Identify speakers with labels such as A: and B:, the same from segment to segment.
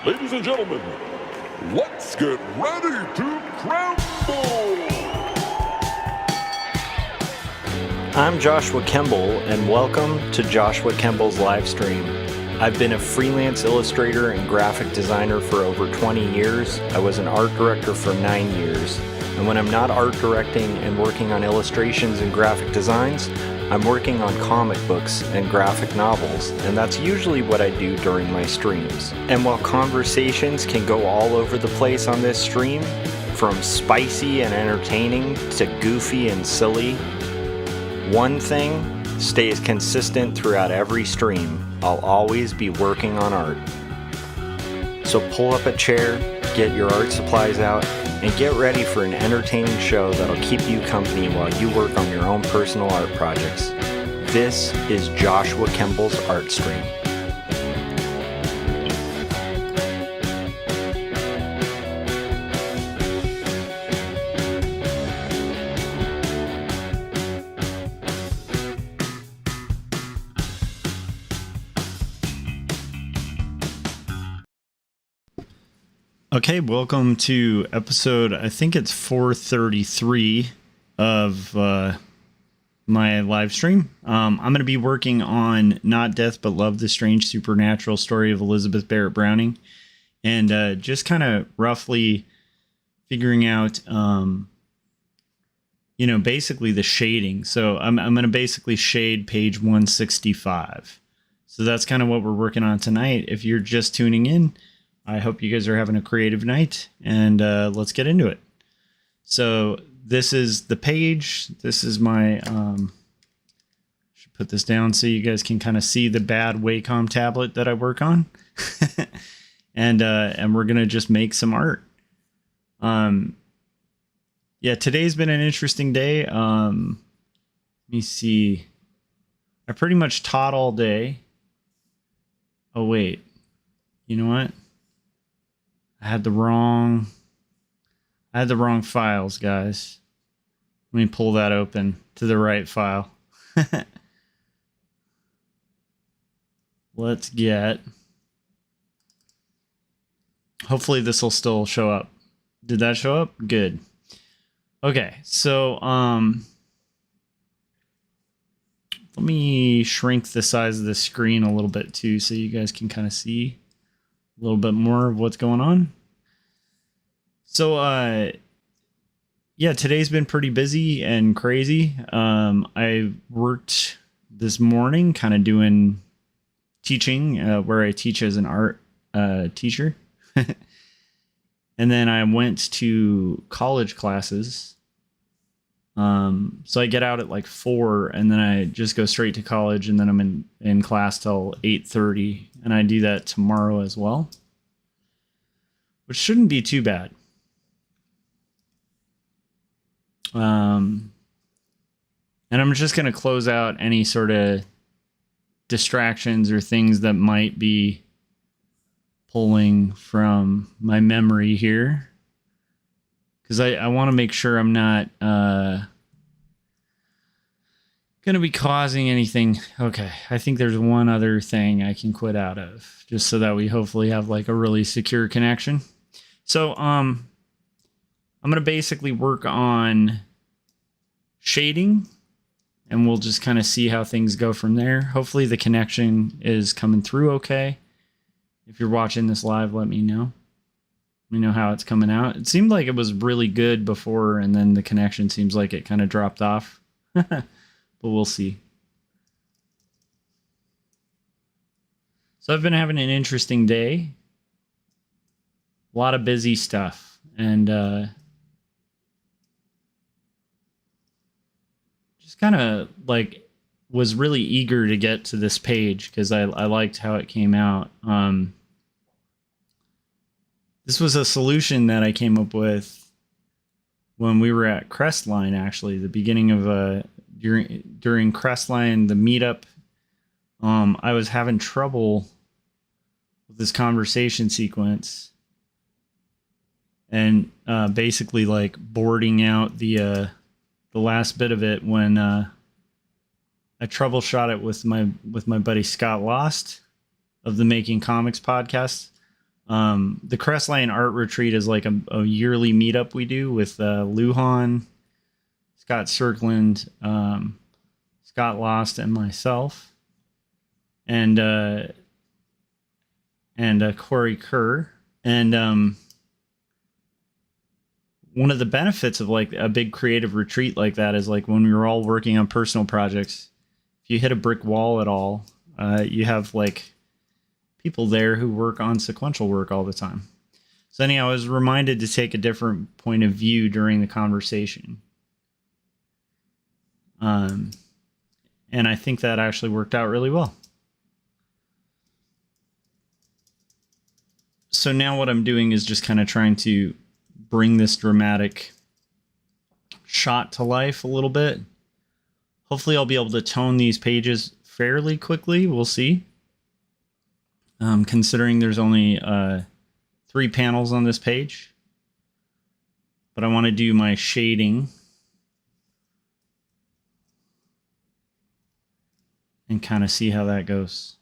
A: Ladies and gentlemen, let's get ready to crumble!
B: I'm Joshua Kemble, and welcome to Joshua Kemble's Livestream. I've been a freelance illustrator and graphic designer for over 20 years. I was an art director for 9 years. And when I'm not art directing and working on illustrations and graphic designs, I'm working on comic books and graphic novels, and that's usually what I do during my streams. And while conversations can go all over the place on this stream, from spicy and entertaining to goofy and silly, one thing stays consistent throughout every stream. I'll always be working on art. So pull up a chair, get your art supplies out, and get ready for an entertaining show that'll keep you company while you work on your own personal art projects. This is Joshua Kemble's Art Stream. Okay, welcome to episode, I think it's 433 of my live stream. I'm going to be working on Not Death But Love, the Strange Supernatural Story of Elizabeth Barrett Browning, and just kind of roughly figuring out, basically the shading. So I'm going to basically shade page 165. So that's kind of what we're working on tonight. If you're just tuning in, I hope you guys are having a creative night, and let's get into it. So this is the page. This is my, should put this down so you guys can kind of see the bad Wacom tablet that I work on. and we're going to just make some art. Yeah, today's been an interesting day. Let me see. I pretty much taught all day. Oh, wait. You know what? I had the wrong files, guys. Let me pull that open to the right file. Let's get... Hopefully this will still show up. Did that show up? Good. Okay, so let me shrink the size of the screen a little bit too so you guys can kind of see a little bit more of what's going on. So, yeah, today's been pretty busy and crazy. I worked this morning kind of doing teaching, where I teach as an art teacher. And then I went to college classes. So I get out at like 4, and then I just go straight to college, and then I'm in class till 8:30, and I do that tomorrow as well, which shouldn't be too bad. And I'm just going to close out any sort of distractions or things that might be pulling from my memory here, because I want to make sure I'm not going to be causing anything. Okay, I think there's one other thing I can quit out of, just so that we hopefully have like a really secure connection. So I'm going to basically work on shading, and we'll just kind of see how things go from there. Hopefully the connection is coming through okay. If you're watching this live, let me know. Let me know how it's coming out. It seemed like it was really good before, and then the connection seems like it kind of dropped off. But we'll see. So I've been having an interesting day. A lot of busy stuff. And just kind of like was really eager to get to this page because I liked how it came out. This was a solution that I came up with when we were at Crestline, actually, the beginning of during Crestline, the meetup. I was having trouble with this conversation sequence, and basically like boarding out the last bit of it when I troubleshot it with my buddy Scott Lost of the Making Comics podcast. The Crestline Art Retreat is like a yearly meetup we do with Lujan, Scott Cirkland, Scott Lost, and myself, and Corey Kerr. And one of the benefits of like a big creative retreat like that is like when we were all working on personal projects, if you hit a brick wall at all, you have like people there who work on sequential work all the time. So anyhow, I was reminded to take a different point of view during the conversation. And I think that actually worked out really well. So now what I'm doing is just kind of trying to bring this dramatic shot to life a little bit. Hopefully I'll be able to tone these pages fairly quickly. We'll see. Considering there's only 3 panels on this page. But I want to do my shading. And kind of see how that goes.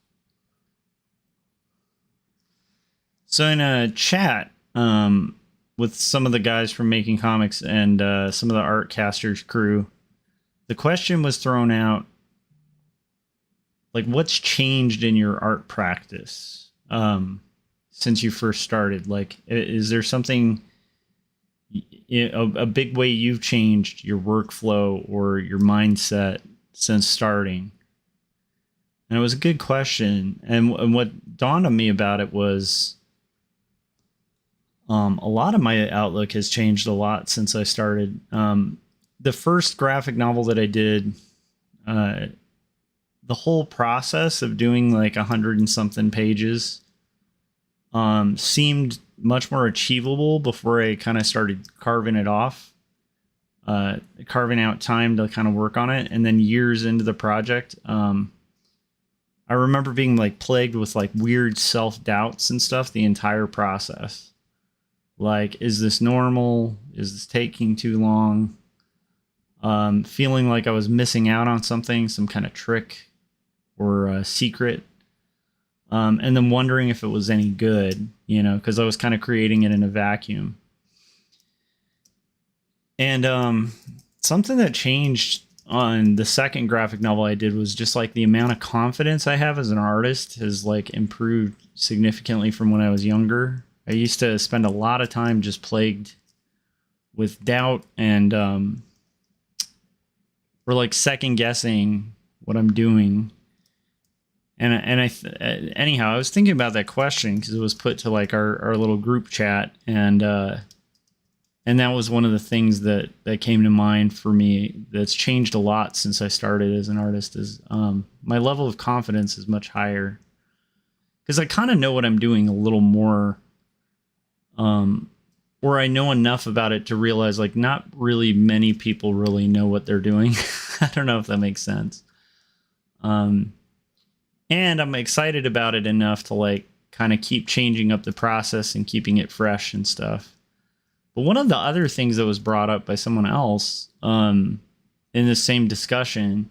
B: So in a chat with some of the guys from Making Comics and some of the Artcasters crew, the question was thrown out, like, what's changed in your art practice since you first started? Like, is there something, a big way you've changed your workflow or your mindset since starting? And it was a good question. And what dawned on me about it was a lot of my outlook has changed a lot since I started. The first graphic novel that I did, the whole process of doing like 100 and something pages seemed much more achievable before I kind of started carving it off, carving out time to kind of work on it. And then years into the project, I remember being like plagued with like weird self-doubts and stuff the entire process. Like, is this normal? Is this taking too long? Feeling like I was missing out on something, some kind of trick or a secret. And then wondering if it was any good, you know, because I was kind of creating it in a vacuum. And something that changed on the second graphic novel I did was just like the amount of confidence I have as an artist has like improved significantly from when I was younger. I used to spend a lot of time just plagued with doubt and or like second guessing what I'm doing. And anyhow, I was thinking about that question because it was put to like our little group chat, and that was one of the things that came to mind for me that's changed a lot since I started as an artist is my level of confidence is much higher because I kind of know what I'm doing a little more, or I know enough about it to realize like not really many people really know what they're doing. I don't know if that makes sense. And I'm excited about it enough to like kind of keep changing up the process and keeping it fresh and stuff. But one of the other things that was brought up by someone else in the same discussion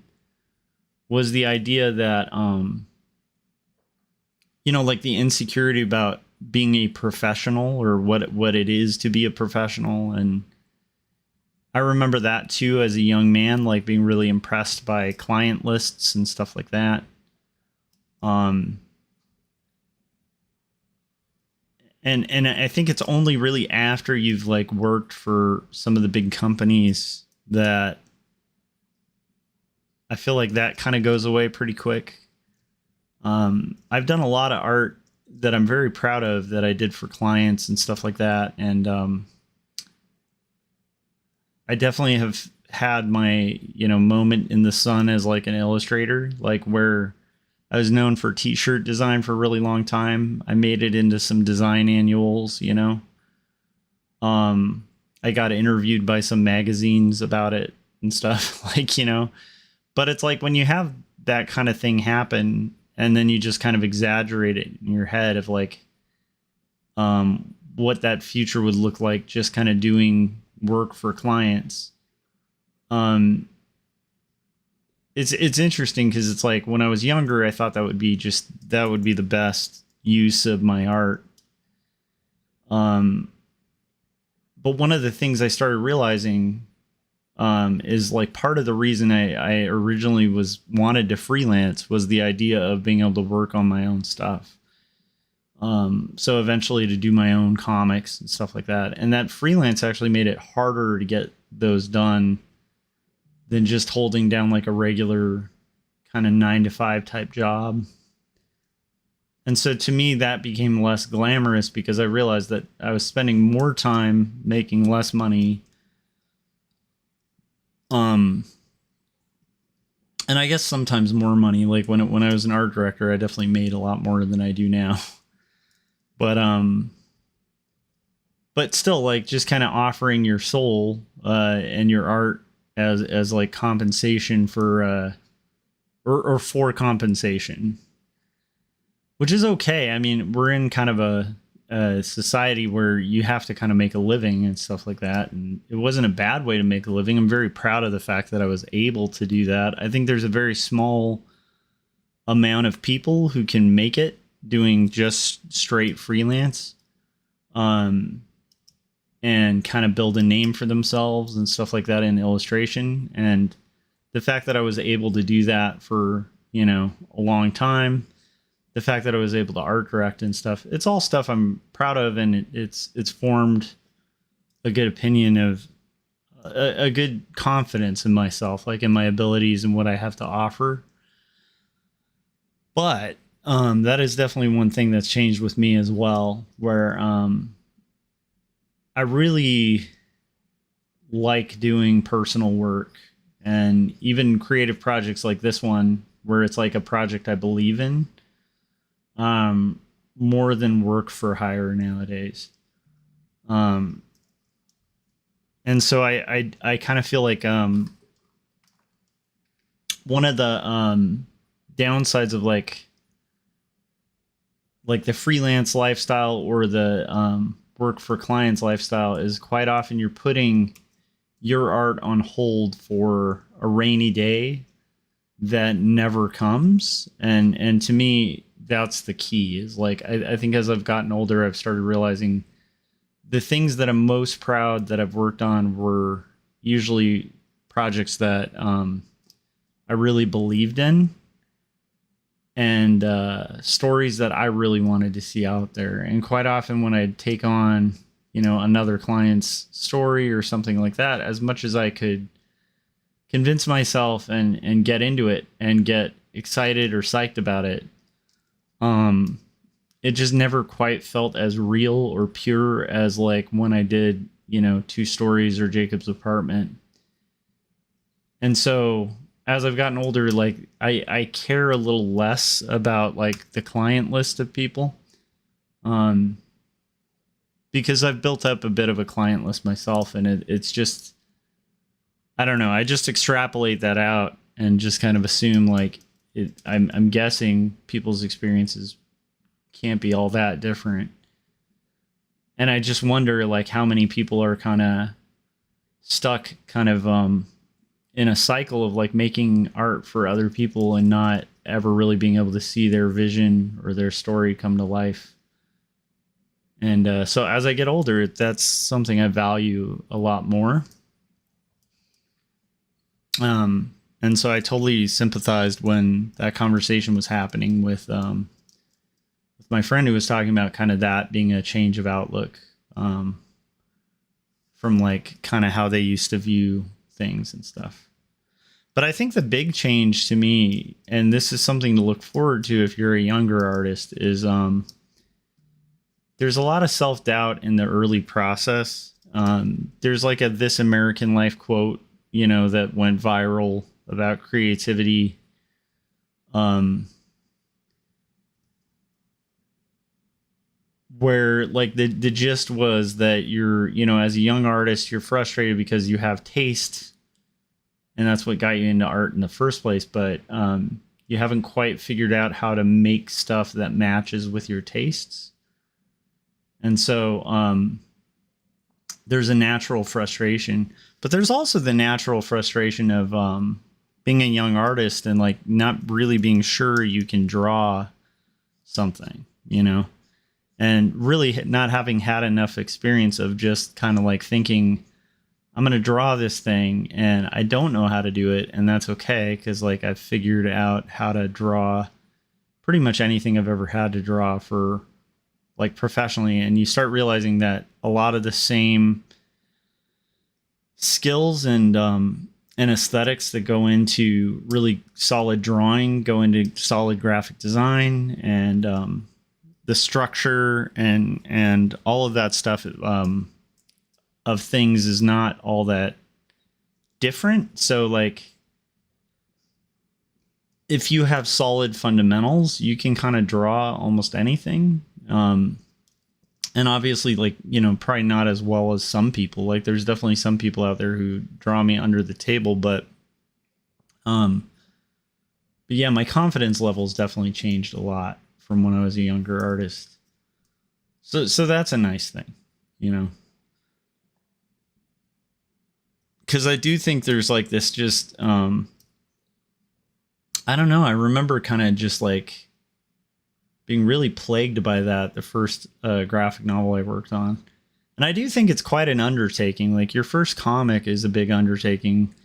B: was the idea that, you know, like the insecurity about being a professional or what it is to be a professional. And I remember that too as a young man, like being really impressed by client lists and stuff like that. And I think it's only really after you've like worked for some of the big companies that I feel like that kind of goes away pretty quick. I've done a lot of art that I'm very proud of that I did for clients and stuff like that. And I definitely have had my, you know, moment in the sun as like an illustrator, like where I was known for t-shirt design for a really long time. I made it into some design annuals, you know. I got interviewed by some magazines about it and stuff, like, you know. But it's like when you have that kind of thing happen and then you just kind of exaggerate it in your head of like what that future would look like just kind of doing work for clients. It's interesting because it's like when I was younger, I thought that would be the best use of my art.
C: But one of the things I started realizing is like part of the reason I originally wanted to freelance was the idea of being able to work on my own stuff. So eventually to do my own comics and stuff like that. And that freelance actually made it harder to get those done than just holding down like a regular kind of 9-to-5 type job. And so to me, that became less glamorous because I realized that I was spending more time making less money. And I guess sometimes more money. Like when I was an art director, I definitely made a lot more than I do now. But still, like just kind of offering your soul and your art as like compensation for or for compensation. Which is okay. I mean, we're in kind of a society where you have to kind of make a living and stuff like that. And it wasn't a bad way to make a living. I'm very proud of the fact that I was able to do that. I think there's a very small amount of people who can make it doing just straight freelance, and kind of build a name for themselves and stuff like that in illustration. And the fact that I was able to do that for, a long time, the fact that I was able to art direct and stuff, it's all stuff I'm proud of. And it's formed a good opinion of a good confidence in myself, like in my abilities and what I have to offer. But that is definitely one thing that's changed with me as well, where I really like doing personal work and even creative projects like this one, where it's like a project I believe in, more than work for hire nowadays. And so I kind of feel like one of the downsides of like the freelance lifestyle or the work for clients lifestyle is quite often you're putting your art on hold for a rainy day that never comes. And to me, that's the key. Is like I think as I've gotten older, I've started realizing the things that I'm most proud that I've worked on were usually projects that I really believed in, and stories that I really wanted to see out there. And quite often when I'd take on, another client's story or something like that, as much as I could convince myself and get into it and get excited or psyched about it, it just never quite felt as real or pure as like when I did, 2 Stories or Jacob's Apartment. And so as I've gotten older, like I care a little less about like the client list of people, because I've built up a bit of a client list myself, and it's just, I don't know. I just extrapolate that out and just kind of assume like I'm guessing people's experiences can't be all that different. And I just wonder like how many people are kind of stuck kind of in a cycle of like making art for other people and not ever really being able to see their vision or their story come to life. And so as I get older, that's something I value a lot more. And so I totally sympathized when that conversation was happening with my friend who was talking about kind of that being a change of outlook, from like kind of how they used to view things and stuff. But I think the big change to me, and this is something to look forward to if you're a younger artist, is there's a lot of self-doubt in the early process. There's like a This American Life quote, that went viral about creativity. Where like the gist was that you're, as a young artist, you're frustrated because you have taste, and that's what got you into art in the first place. But you haven't quite figured out how to make stuff that matches with your tastes. And so there's a natural frustration, but there's also the natural frustration of being a young artist and like not really being sure you can draw something, and really not having had enough experience of just kind of like thinking, I'm going to draw this thing and I don't know how to do it. And that's okay. Cause like I've figured out how to draw pretty much anything I've ever had to draw for like professionally. And you start realizing that a lot of the same skills and aesthetics that go into really solid drawing go into solid graphic design, and the structure and all of that stuff of things is not all that different. So like if you have solid fundamentals, you can kind of draw almost anything. And obviously, like, you know, probably not as well as some people. Like there's definitely some people out there who draw me under the table, but yeah, my confidence levels definitely changed a lot from when I was a younger artist. So that's a nice thing, you know. Because I do think there's like this just, I don't know. I remember kind of just like being really plagued by that the first graphic novel I worked on. And I do think it's quite an undertaking. Like your first comic is a big undertaking.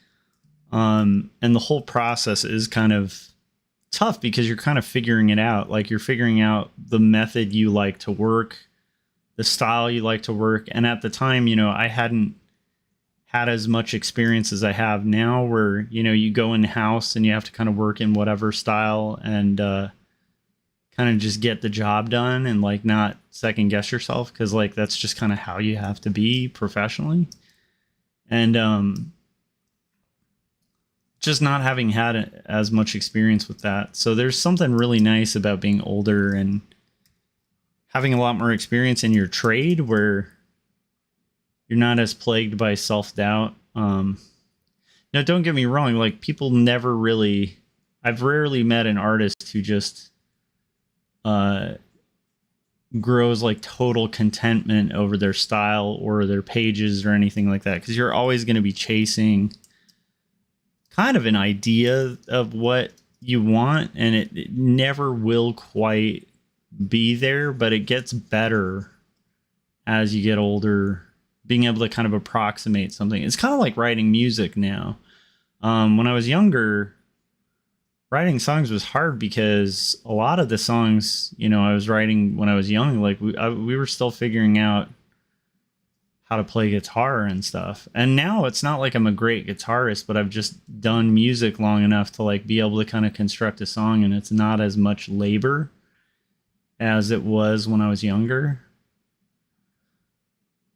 C: And the whole process is kind of tough because you're kind of figuring it out. Like you're figuring out the method you like to work, the style you like to work. And at the time, you know, I hadn't had as much experience as I have now, where, you know, you go in house and you have to kind of work in whatever style and kind of just get the job done and like not second guess yourself, because like that's just kind of how you have to be professionally. And just not having had as much experience with that. So there's something really nice about being older and having a lot more experience in your trade, where you're not as plagued by self-doubt. Now, don't get me wrong. Like people never really, I've rarely met an artist who just grows like total contentment over their style or their pages or anything like that. Cause you're always going to be chasing kind of an idea of what you want, and it never will quite be there, but it gets better as you get older, being able to kind of approximate something. It's kind of like writing music now. When I was younger, writing songs was hard because a lot of the songs, you know, I was writing when I was young, like we were still figuring out how to play guitar and stuff. And now it's not like I'm a great guitarist, but I've just done music long enough to like be able to kind of construct a song, and it's not as much labor as it was when I was younger.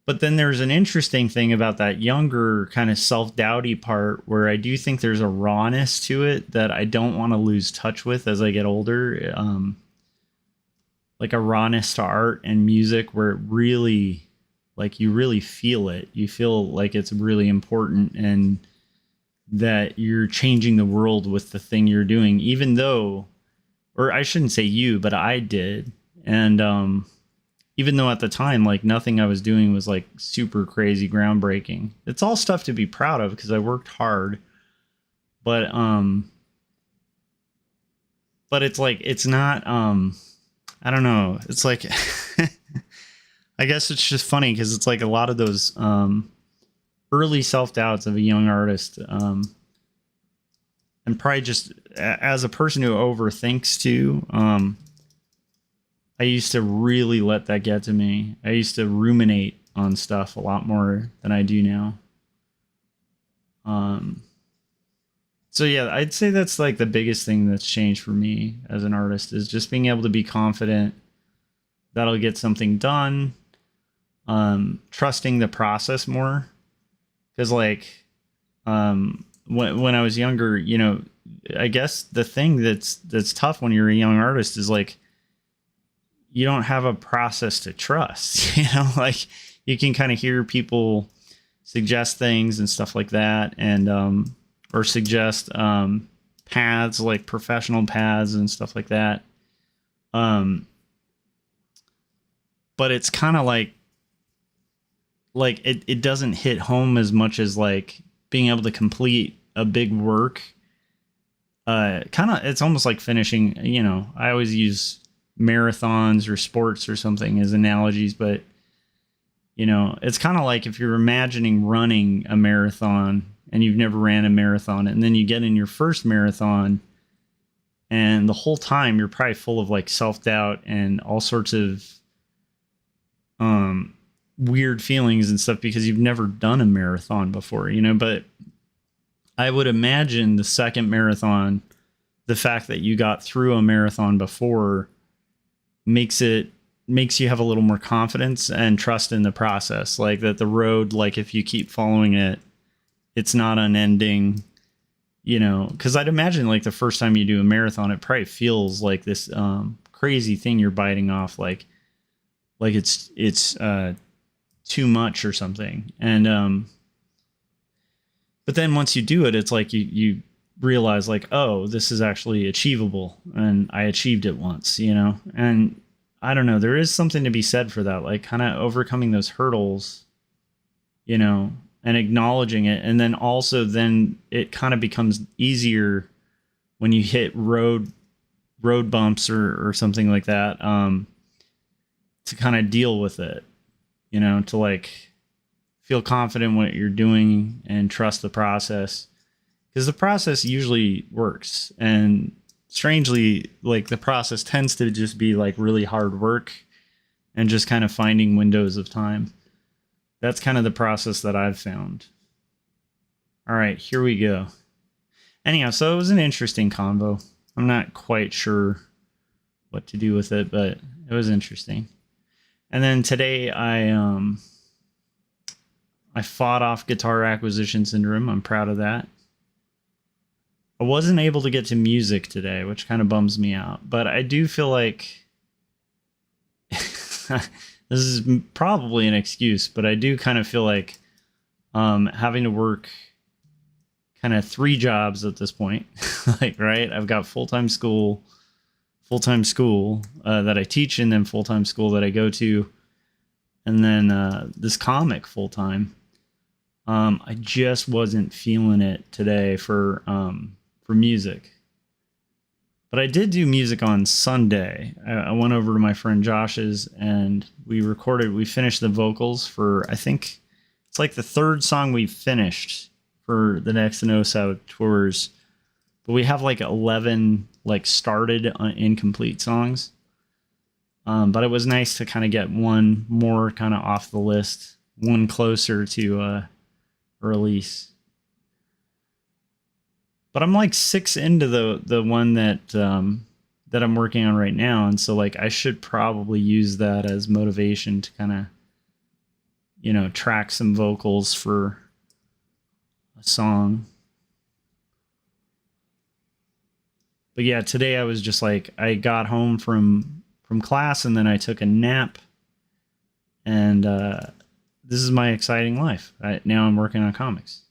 C: But then there's an interesting thing about that younger kind of self-doubty part, where I do think there's a rawness to it that I don't want to lose touch with as I get older. Like a rawness to art and music where it really, like you really feel it. You feel like it's really important and that you're changing the world with the thing you're doing, even though, or I shouldn't say you, but I did. And, even though at the time, like nothing I was doing was like super crazy groundbreaking. It's all stuff to be proud of because I worked hard. But it's like, it's not, I don't know. It's like, I guess it's just funny because it's like a lot of those early self-doubts of a young artist. And probably just as a person who overthinks too, I used to really let that get to me. I used to ruminate on stuff a lot more than I do now. So yeah, I'd say that's like the biggest thing that's changed for me as an artist, is just being able to be confident that I'll get something done. Trusting the process more. Cause like, when I was younger, you know, I guess the thing that's tough when you're a young artist is like, you don't have a process to trust, you know, like you can kind of hear people suggest things and stuff like that. And, or suggest, paths, like professional paths and stuff like that. But it's kind of like it doesn't hit home as much as like being able to complete a big work. Kind of, it's almost like finishing, you know, I always use marathons or sports or something as analogies, but you know, it's kind of like if you're imagining running a marathon and you've never ran a marathon, and then you get in your first marathon, and the whole time you're probably full of like self-doubt and all sorts of weird feelings and stuff because you've never done a marathon before, you know. But I would imagine the second marathon, the fact that you got through a marathon before makes you have a little more confidence and trust in the process. Like that the road, like if you keep following it, it's not unending, you know, because I'd imagine like the first time you do a marathon, it probably feels like this crazy thing you're biting off, like it's too much or something. And but then once you do it, it's like you realize like, oh, this is actually achievable, and I achieved it once, you know. And I don't know, there is something to be said for that, like kind of overcoming those hurdles, you know, and acknowledging it. And then also then it kind of becomes easier when you hit road bumps or something like that, to kind of deal with it, you know, to like feel confident in what you're doing and trust the process, because the process usually works. And strangely, like the process tends to just be like really hard work and just kind of finding windows of time. That's kind of the process that I've found. All right, here we go. Anyhow, so it was an interesting convo. I'm not quite sure what to do with it, but it was interesting. And then today I fought off guitar acquisition syndrome. I'm proud of that. I wasn't able to get to music today, which kind of bums me out. But I do feel like this is probably an excuse, but I do kind of feel like having to work kind of 3 jobs at this point. Like, right? I've got full-time school that I teach, and then full-time school that I go to, and then this comic full-time. I just wasn't feeling it today for music. But I did do music on Sunday. I went over to my friend Josh's and we finished the vocals for, I think it's like the 3rd song we finished for the next No Saboteurs. But we have like 11 like started incomplete songs. But it was nice to kind of get one more kind of off the list, one closer to release. But I'm like 6 into the one that I'm working on right now, and so like I should probably use that as motivation to kind of, you know, track some vocals for a song. But yeah, today I was just like, I got home from class and then I took a nap, and this is my exciting life. Now I'm working on comics.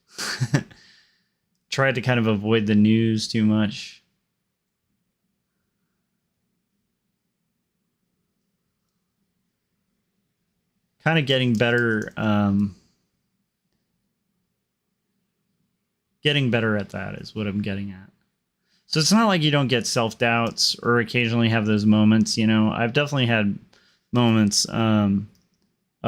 C: Tried to kind of avoid the news too much. Kind of getting better at that is what I'm getting at. So it's not like you don't get self-doubts or occasionally have those moments, you know. I've definitely had moments of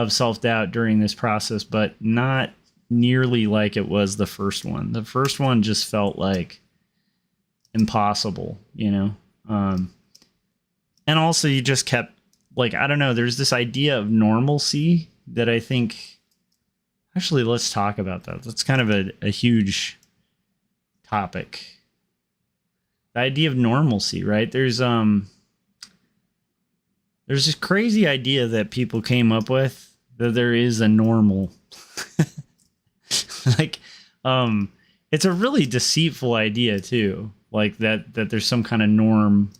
C: self-doubt during this process, but not nearly like it was the first one. The first one just felt like impossible, you know. And also you just kept like, I don't know, there's this idea of normalcy that I think, actually, let's talk about that. That's kind of a huge topic. The idea of normalcy, right? There's this crazy idea that people came up with that there is a normal. Like, it's a really deceitful idea too. Like that there's some kind of norm,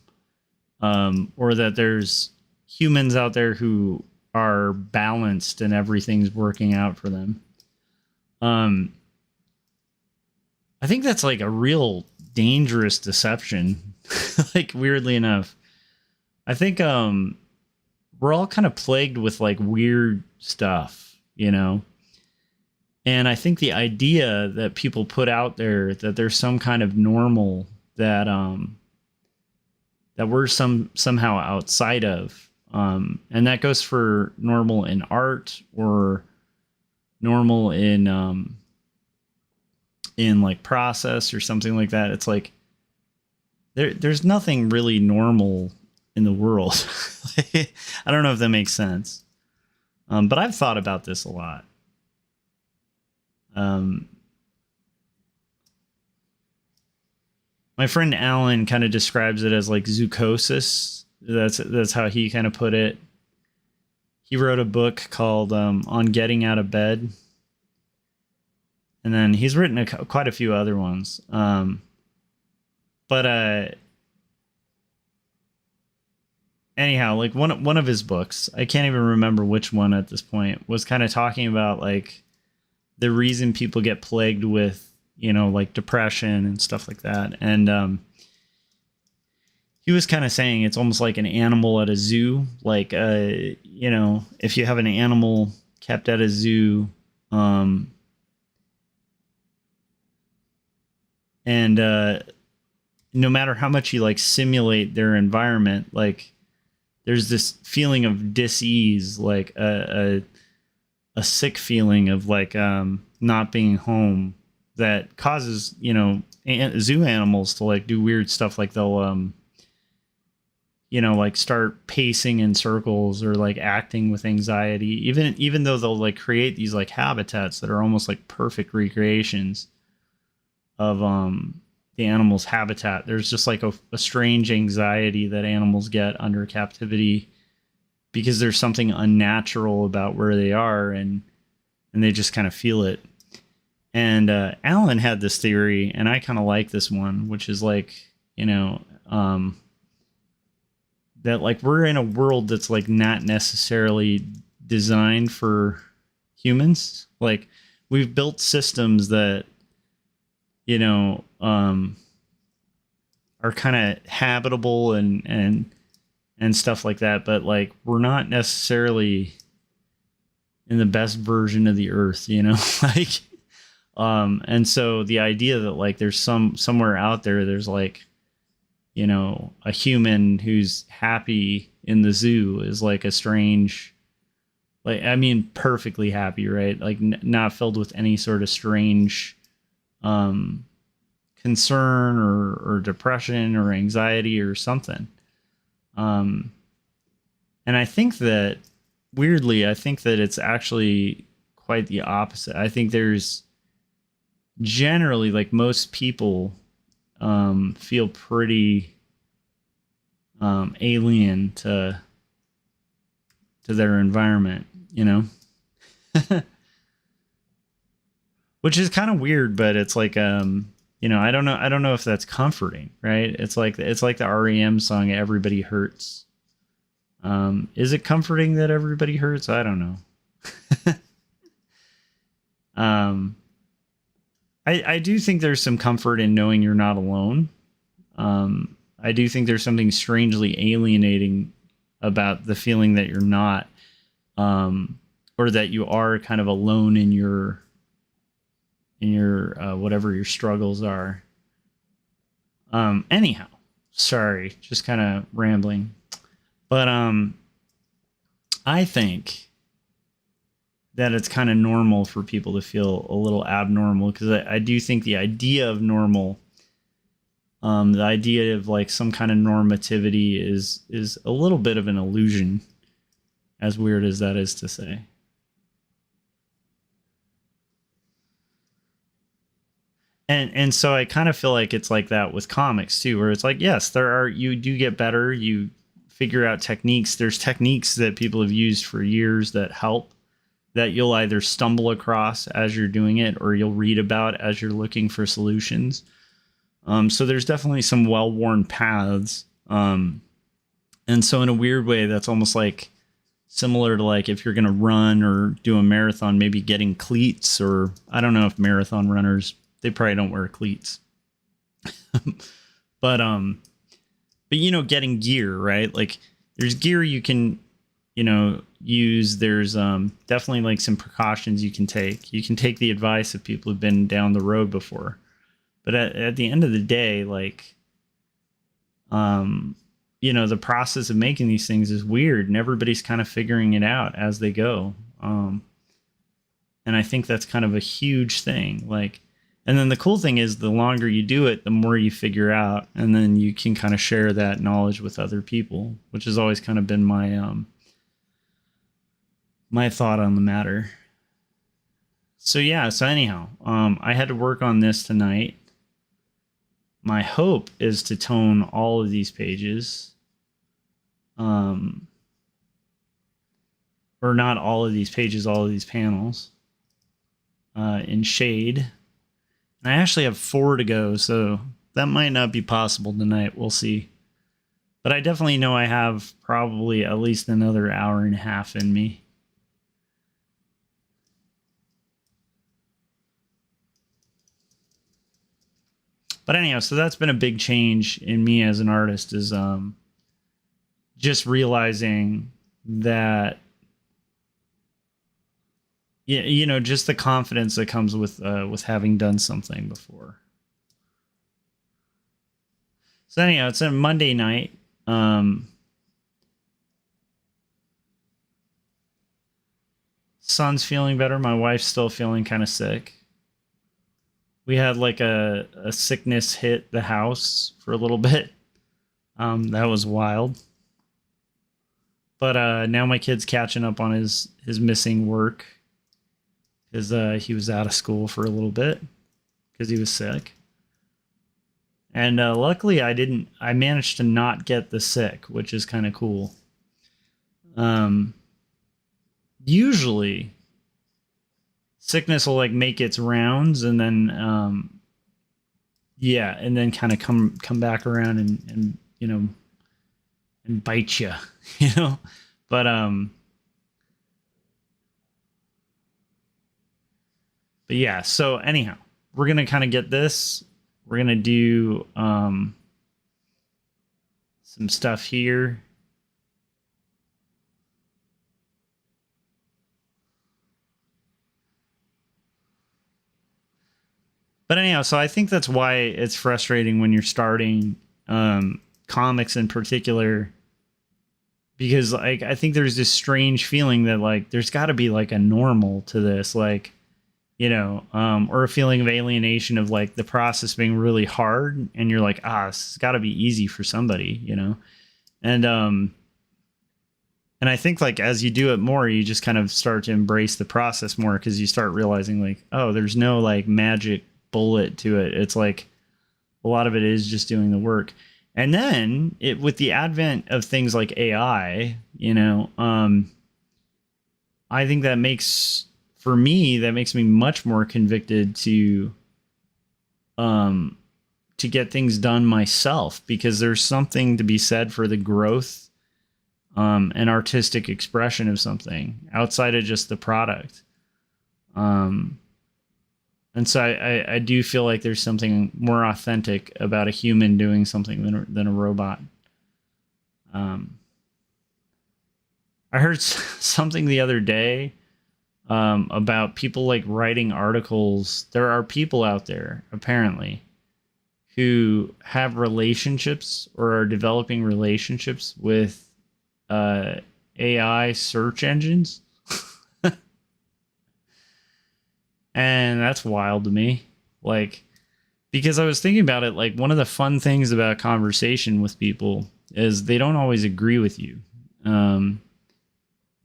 C: or that there's humans out there who are balanced and everything's working out for them. I think that's like a real dangerous deception. Like, weirdly enough, I think we're all kind of plagued with like weird stuff, you know. And I think the idea that people put out there that there's some kind of normal that that we're somehow outside of. And that goes for normal in art or normal in like process or something like that. It's like there's nothing really normal in the world. I don't know if that makes sense. But I've thought about this a lot. My friend Alan kind of describes it as like zoochosis. That's how he kind of put it. He wrote a book called On Getting Out of Bed. And then he's written quite a few other ones. But anyhow, like one of his books, I can't even remember which one at this point, was kind of talking about like the reason people get plagued with, like depression and stuff like that. And he was kind of saying it's almost like an animal at a zoo. Like, if you have an animal kept at a zoo, and no matter how much you like simulate their environment, like there's this feeling of dis-ease, like a sick feeling of like not being home that causes zoo animals to like do weird stuff, like they'll like start pacing in circles or like acting with anxiety, even though they'll like create these like habitats that are almost like perfect recreations of the animal's habitat. There's just like a strange anxiety that animals get under captivity because there's something unnatural about where they are, and they just kind of feel it. And Alan had this theory, and I kind of like this one, which is like, that like we're in a world that's like not necessarily designed for humans. Like we've built systems that, are kind of habitable and stuff like that, but like we're not necessarily in the best version of the earth, like and so the idea that like there's somewhere out there's like a human who's happy in the zoo is like a strange, like, I mean, perfectly happy, right? Like not filled with any sort of strange concern or depression or anxiety or something. And I think that weirdly, it's actually quite the opposite. I think there's generally, like, most people feel pretty alien to their environment, which is kind of weird, but it's like, I don't know if that's comforting, right? It's like the REM song, Everybody Hurts. Is it comforting that everybody hurts? I don't know. I do think there's some comfort in knowing you're not alone. I do think there's something strangely alienating about the feeling that you're not, or that you are kind of alone in your whatever your struggles are. Anyhow, sorry, just kind of rambling. But I think that it's kind of normal for people to feel a little abnormal, because I do think the idea of normal, the idea of like some kind of normativity is a little bit of an illusion, as weird as that is to say. And so I kind of feel like it's like that with comics too, where it's like, yes, you do get better, you figure out techniques. There's techniques that people have used for years that help, that you'll either stumble across as you're doing it, or you'll read about as you're looking for solutions. So there's definitely some well-worn paths. And so in a weird way, that's almost like similar to like if you're going to run or do a marathon, maybe getting cleats, or I don't know if marathon runners, they probably don't wear cleats. But getting gear, right? Like there's gear you can, use. There's definitely like some precautions you can take. You can take the advice of people who've been down the road before. But at the end of the day, like, the process of making these things is weird, and everybody's kind of figuring it out as they go. And I think that's kind of a huge thing. Like, and then the cool thing is the longer you do it, the more you figure out, and then you can kind of share that knowledge with other people, which has always kind of been my my thought on the matter. So yeah, so anyhow, I had to work on this tonight. My hope is to tone all of these pages. Or not all of these pages, all of these panels in shade. And I actually have 4 to go, so that might not be possible tonight. We'll see. But I definitely know I have probably at least another hour and a half in me. But anyhow, so that's been a big change in me as an artist, is just realizing that, just the confidence that comes with having done something before. So anyhow, it's a Monday night. Son's feeling better. My wife's still feeling kind of sick. We had like a sickness hit the house for a little bit. That was wild. But now my kid's catching up on his missing work. He was out of school for a little bit because he was sick. And luckily I managed to not get the sick, which is kind of cool. Usually sickness will like make its rounds and then and then kind of come back around and and bite you, but yeah, so anyhow, we're gonna kind of get this. We're gonna do some stuff here. But anyhow, so I think that's why it's frustrating when you're starting comics in particular, because like I think there's this strange feeling that like there's got to be like a normal to this, like, or a feeling of alienation of like the process being really hard, and you're like, it's got to be easy for somebody, and I think like as you do it more, you just kind of start to embrace the process more, because you start realizing like, oh, there's no like magic bullet to it. It's like a lot of it is just doing the work. And then with the advent of things like AI, I think that makes me much more convicted to get things done myself, because there's something to be said for the growth and artistic expression of something outside of just the product. And so I do feel like there's something more authentic about a human doing something than a robot. I heard something the other day about people like writing articles. There are people out there apparently who have relationships or are developing relationships with AI search engines. And that's wild to me. Like, because I was thinking about it, like one of the fun things about conversation with people is they don't always agree with you. One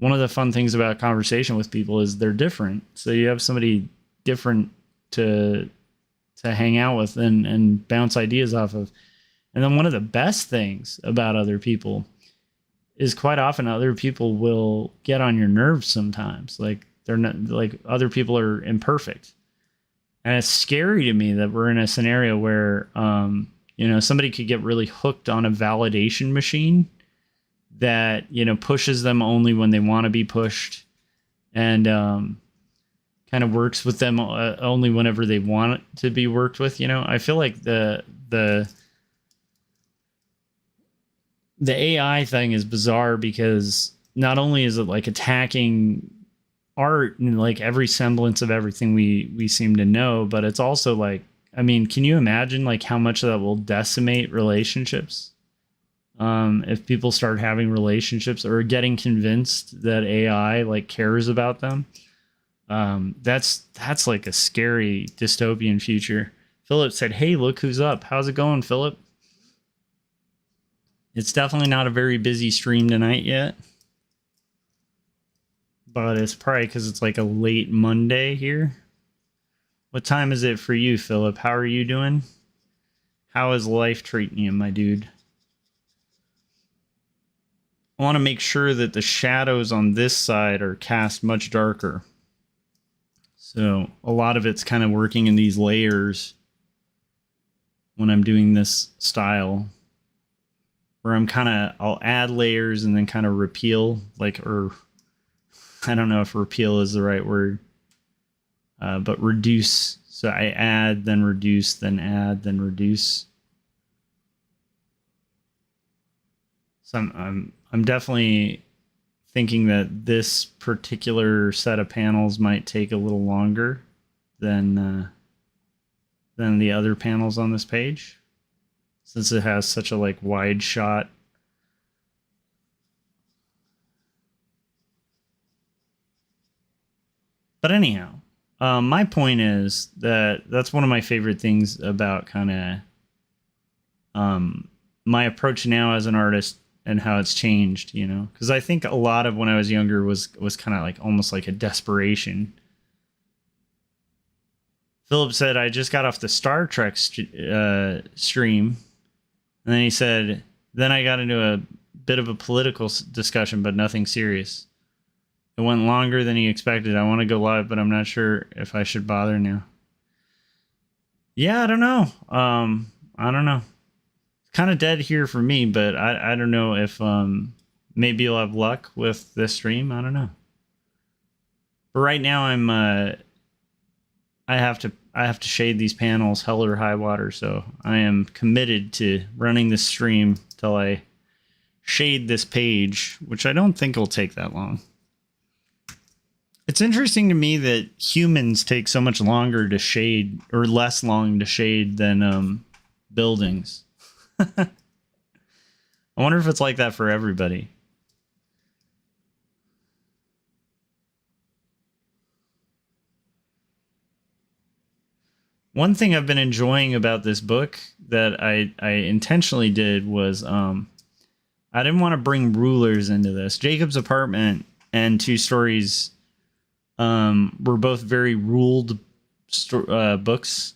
C: of the fun things about conversation with people is they're different. So you have somebody different to hang out with and bounce ideas off of. And then one of the best things about other people is quite often other people will get on your nerves sometimes. Like, they're not, like, other people are imperfect. And it's scary to me that we're in a scenario where, somebody could get really hooked on a validation machine that, pushes them only when they want to be pushed, and kind of works with them only whenever they want to be worked with. I feel like the AI thing is bizarre, because not only is it like attacking art and like every semblance of everything we seem to know, but it's also like, I mean, can you imagine like how much that will decimate relationships? If people start having relationships or getting convinced that AI like cares about them, that's like a scary dystopian future. Philip said, "Hey, look who's up. How's it going, Philip?" It's definitely not a very busy stream tonight yet, but it's probably because it's like a late Monday here. What time is it for you, Philip? How are you doing? How is life treating you, my dude? I want to make sure that the shadows on this side are cast much darker. So a lot of it's kind of working in these layers when I'm doing this style, where I'll add layers and then kind of repeal, or I don't know if repeal is the right word, but reduce. So I add, then reduce, then add, then reduce. So I'm definitely thinking that this particular set of panels might take a little longer than the other panels on this page, since it has such a like wide shot. But anyhow, my point is that's one of my favorite things about kind of my approach now as an artist and how it's changed, because I think a lot of when I was younger was kind of like almost like a desperation. Philip said, "I just got off the Star Trek stream," and then he said, "Then I got into a bit of a political discussion, but nothing serious. It went longer than he expected. I want to go live, but I'm not sure if I should bother now." Yeah, I don't know. I don't know. It's kind of dead here for me, but I don't know if maybe you'll have luck with this stream. I don't know. But right now I have to shade these panels hell or high water, so I am committed to running this stream till I shade this page, which I don't think will take that long. It's interesting to me that humans take so much longer to shade, or less long to shade, than buildings. I wonder if it's like that for everybody. One thing I've been enjoying about this book that I intentionally did was I didn't want to bring rulers into this. Jacob's Apartment and Two Stories were both very ruled books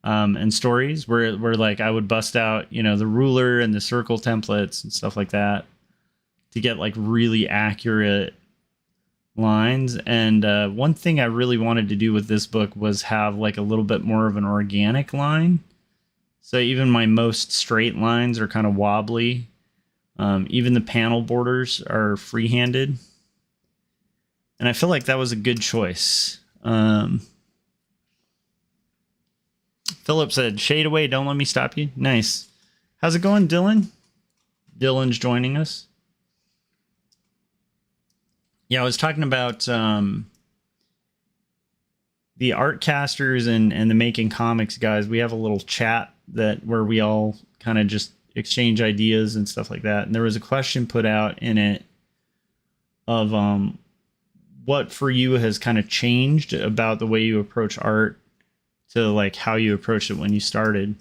C: and stories where like I would bust out, the ruler and the circle templates and stuff like that to get like really accurate lines. And one thing I really wanted to do with this book was have like a little bit more of an organic line. So even my most straight lines are kind of wobbly. Even the panel borders are free-handed. And I feel like that was a good choice. Philip said, "Shade away, don't let me stop you." Nice. How's it going, Dylan? Dylan's joining us. Yeah, I was talking about the art casters and the Making Comics guys. We have a little chat where we all kind of just exchange ideas and stuff like that. And there was a question put out in it of what for you has kind of changed about the way you approach art to like how you approached it when you started,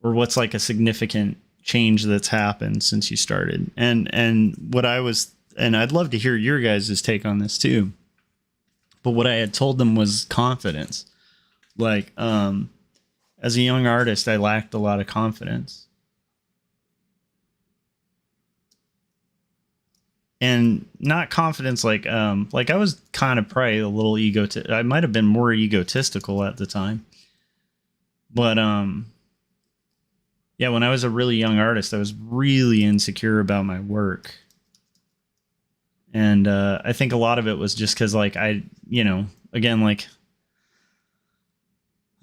C: or what's like a significant change that's happened since you started. And what I was, and I'd love to hear your guys' take on this too, but what I had told them was confidence. Like as a young artist, I lacked a lot of confidence. And not confidence like I was kind of probably a little I might have been more egotistical at the time. But yeah, when I was a really young artist, I was really insecure about my work. And I think a lot of it was just because like again, like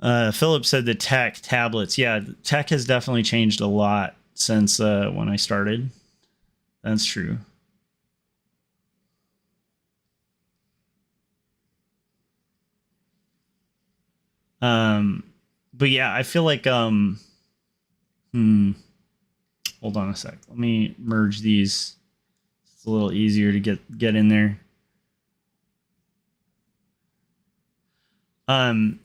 C: Philip said, the tablets. Yeah, tech has definitely changed a lot since when I started. That's true. But yeah, I feel like hold on a sec. Let me merge these. It's a little easier to get in there. But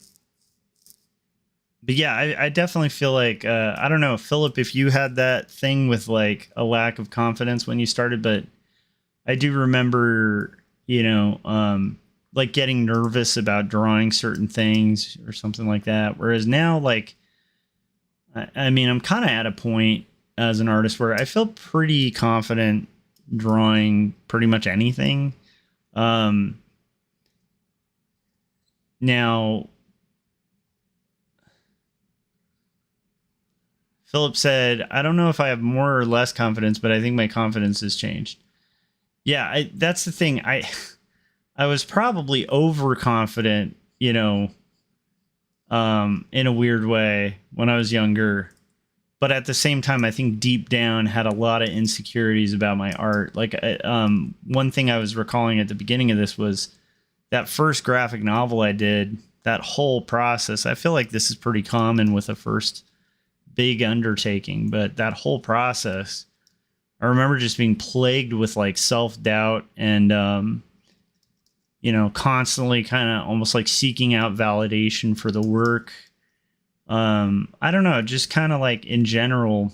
C: yeah, I definitely feel like I don't know, Philip, if you had that thing with like a lack of confidence when you started, but I do remember, like getting nervous about drawing certain things or something like that. Whereas now, like, I mean, I'm kind of at a point as an artist where I feel pretty confident drawing pretty much anything. Now, Philip said, I don't know if I have more or less confidence, but I think my confidence has changed. Yeah, that's the thing. I was probably overconfident, in a weird way when I was younger. But at the same time, I think deep down had a lot of insecurities about my art. Like, one thing I was recalling at the beginning of this was that first graphic novel I did, that whole process. I feel like this is pretty common with a first big undertaking, but that whole process, I remember just being plagued with like self-doubt and, constantly kind of almost like seeking out validation for the work. I don't know, just kind of like in general,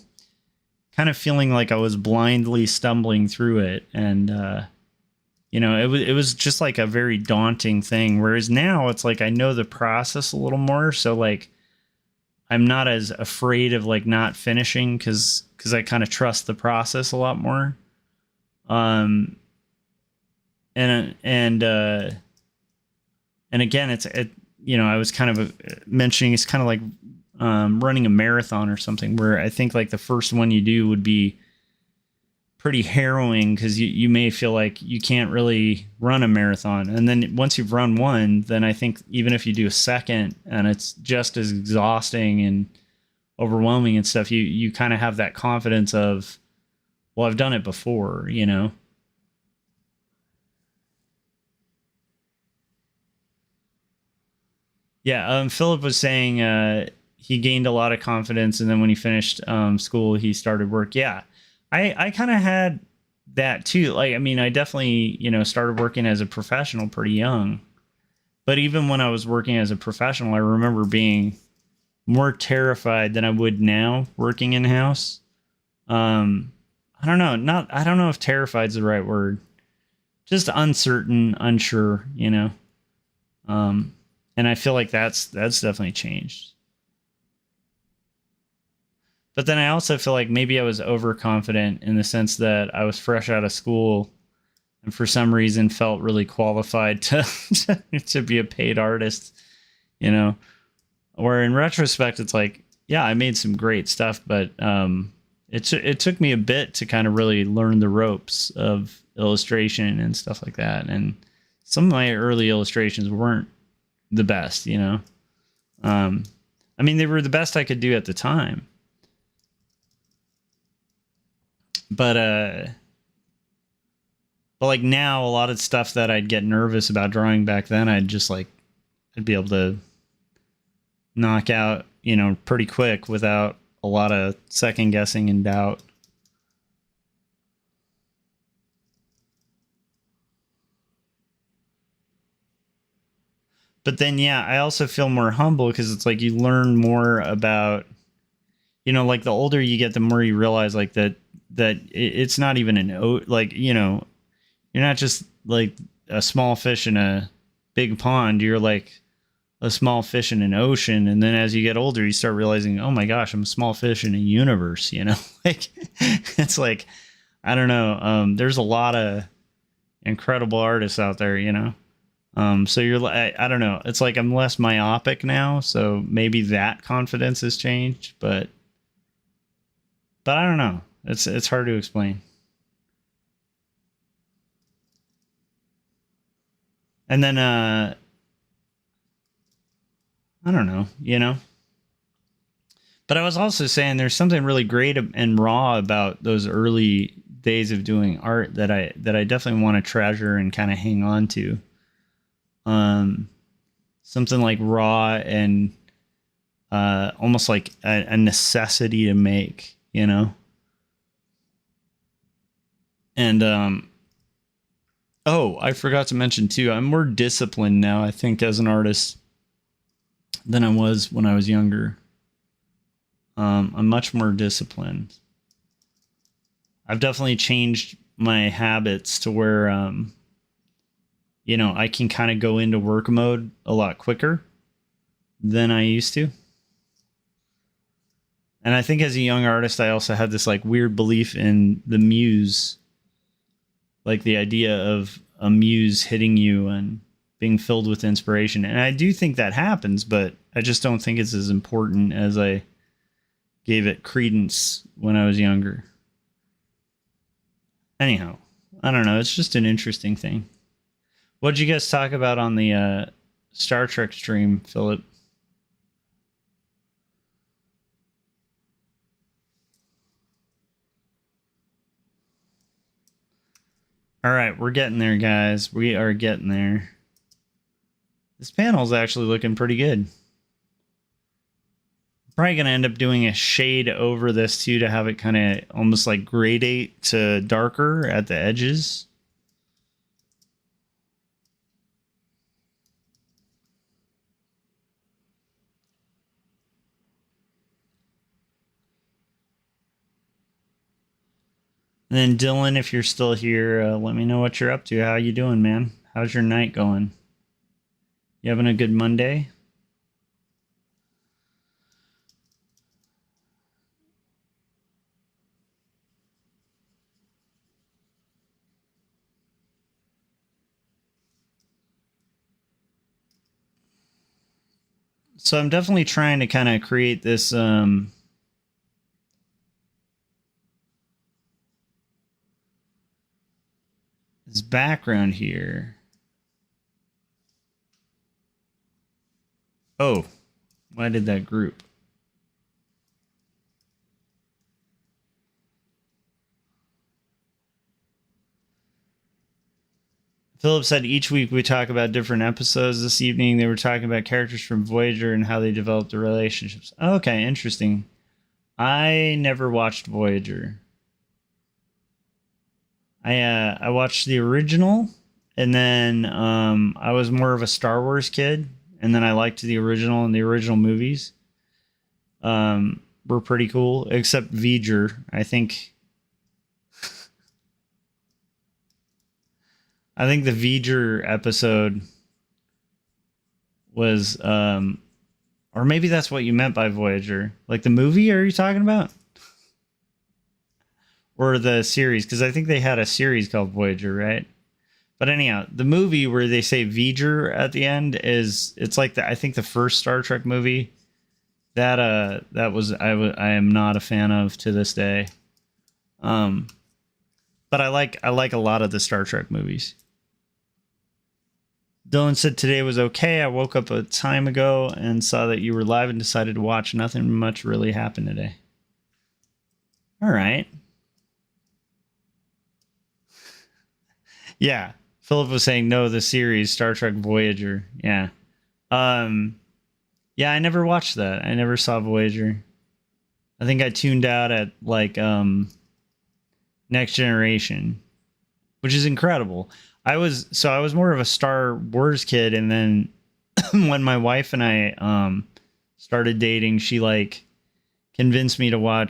C: kind of feeling like I was blindly stumbling through it. And, it was just like a very daunting thing. Whereas now it's like, I know the process a little more. So like, I'm not as afraid of like not finishing because I kind of trust the process a lot more. And again, I was kind of mentioning it's kind of like running a marathon or something, where I think like the first one you do would be pretty harrowing because you may feel like you can't really run a marathon. And then once you've run one, then I think even if you do a second and it's just as exhausting and overwhelming and stuff, you kind of have that confidence of, well, I've done it before, Yeah, Philip was saying he gained a lot of confidence, and then when he finished school, he started work. Yeah, I kind of had that too. Like, I mean, I definitely, started working as a professional pretty young. But even when I was working as a professional, I remember being more terrified than I would now working in-house. I don't know. I don't know if terrified is the right word. Just uncertain, unsure, and I feel like that's definitely changed. But then I also feel like maybe I was overconfident in the sense that I was fresh out of school and for some reason felt really qualified to to be a paid artist, Where in retrospect, it's like, yeah, I made some great stuff, but it took me a bit to kind of really learn the ropes of illustration and stuff like that. And some of my early illustrations weren't the best, I mean, they were the best I could do at the time. But like now, a lot of stuff that I'd get nervous about drawing back then, I'd be able to knock out, pretty quick without a lot of second guessing and doubt. But then, yeah, I also feel more humble because it's like you learn more about, like the older you get, the more you realize like that it's not even like, you're not just like a small fish in a big pond. You're like a small fish in an ocean. And then as you get older, you start realizing, oh my gosh, I'm a small fish in a universe, like it's like, I don't know. There's a lot of incredible artists out there, so you're like, I don't know. It's like I'm less myopic now, so maybe that confidence has changed, but I don't know. It's hard to explain. And then I don't know, But I was also saying there's something really great and raw about those early days of doing art that I definitely want to treasure and kind of hang on to. Something like raw and almost like a necessity to make, And oh, I forgot to mention too, I'm more disciplined now, I think, as an artist than I was when I was younger. I'm much more disciplined. I've definitely changed my habits to where I can kind of go into work mode a lot quicker than I used to. And I think as a young artist, I also had this like weird belief in the muse, like the idea of a muse hitting you and being filled with inspiration. And I do think that happens, but I just don't think it's as important as I gave it credence when I was younger. Anyhow, I don't know. It's just an interesting thing. What'd you guys talk about on the Star Trek stream, Philip? All right, we're getting there, guys. We are getting there. This panel's actually looking pretty good. Probably going to end up doing a shade over this, too, to have it kind of almost like gradate to darker at the edges. And then Dylan, if you're still here, let me know what you're up to. How you doing, man? How's your night going? You having a good Monday? So I'm definitely trying to kind of create this this background here. Oh, why did that group? Philip said each week we talk about different episodes. This evening they were talking about characters from Voyager and how they developed the relationships. Okay, interesting. I never watched Voyager. I watched the original, and then I was more of a Star Wars kid, and then I liked the original, and the original movies were pretty cool, except Voyager. I think the Voyager episode was, or maybe that's what you meant by Voyager. Like the movie, are you talking about? Or the series? Because I think they had a series called Voyager, right? But anyhow, the movie where they say Voyager at the end it's like I think the first Star Trek movie. That was I am not a fan of to this day. But I like a lot of the Star Trek movies. Dylan said today was okay. I woke up a time ago and saw that you were live and decided to watch. Nothing much really happened today. All right. Yeah. Philip was saying no, the series Star Trek Voyager. Yeah. Yeah, I never watched that. I never saw Voyager. I think I tuned out at like Next Generation, which is incredible. I was more of a Star Wars kid, and then when my wife and I started dating, she like convinced me to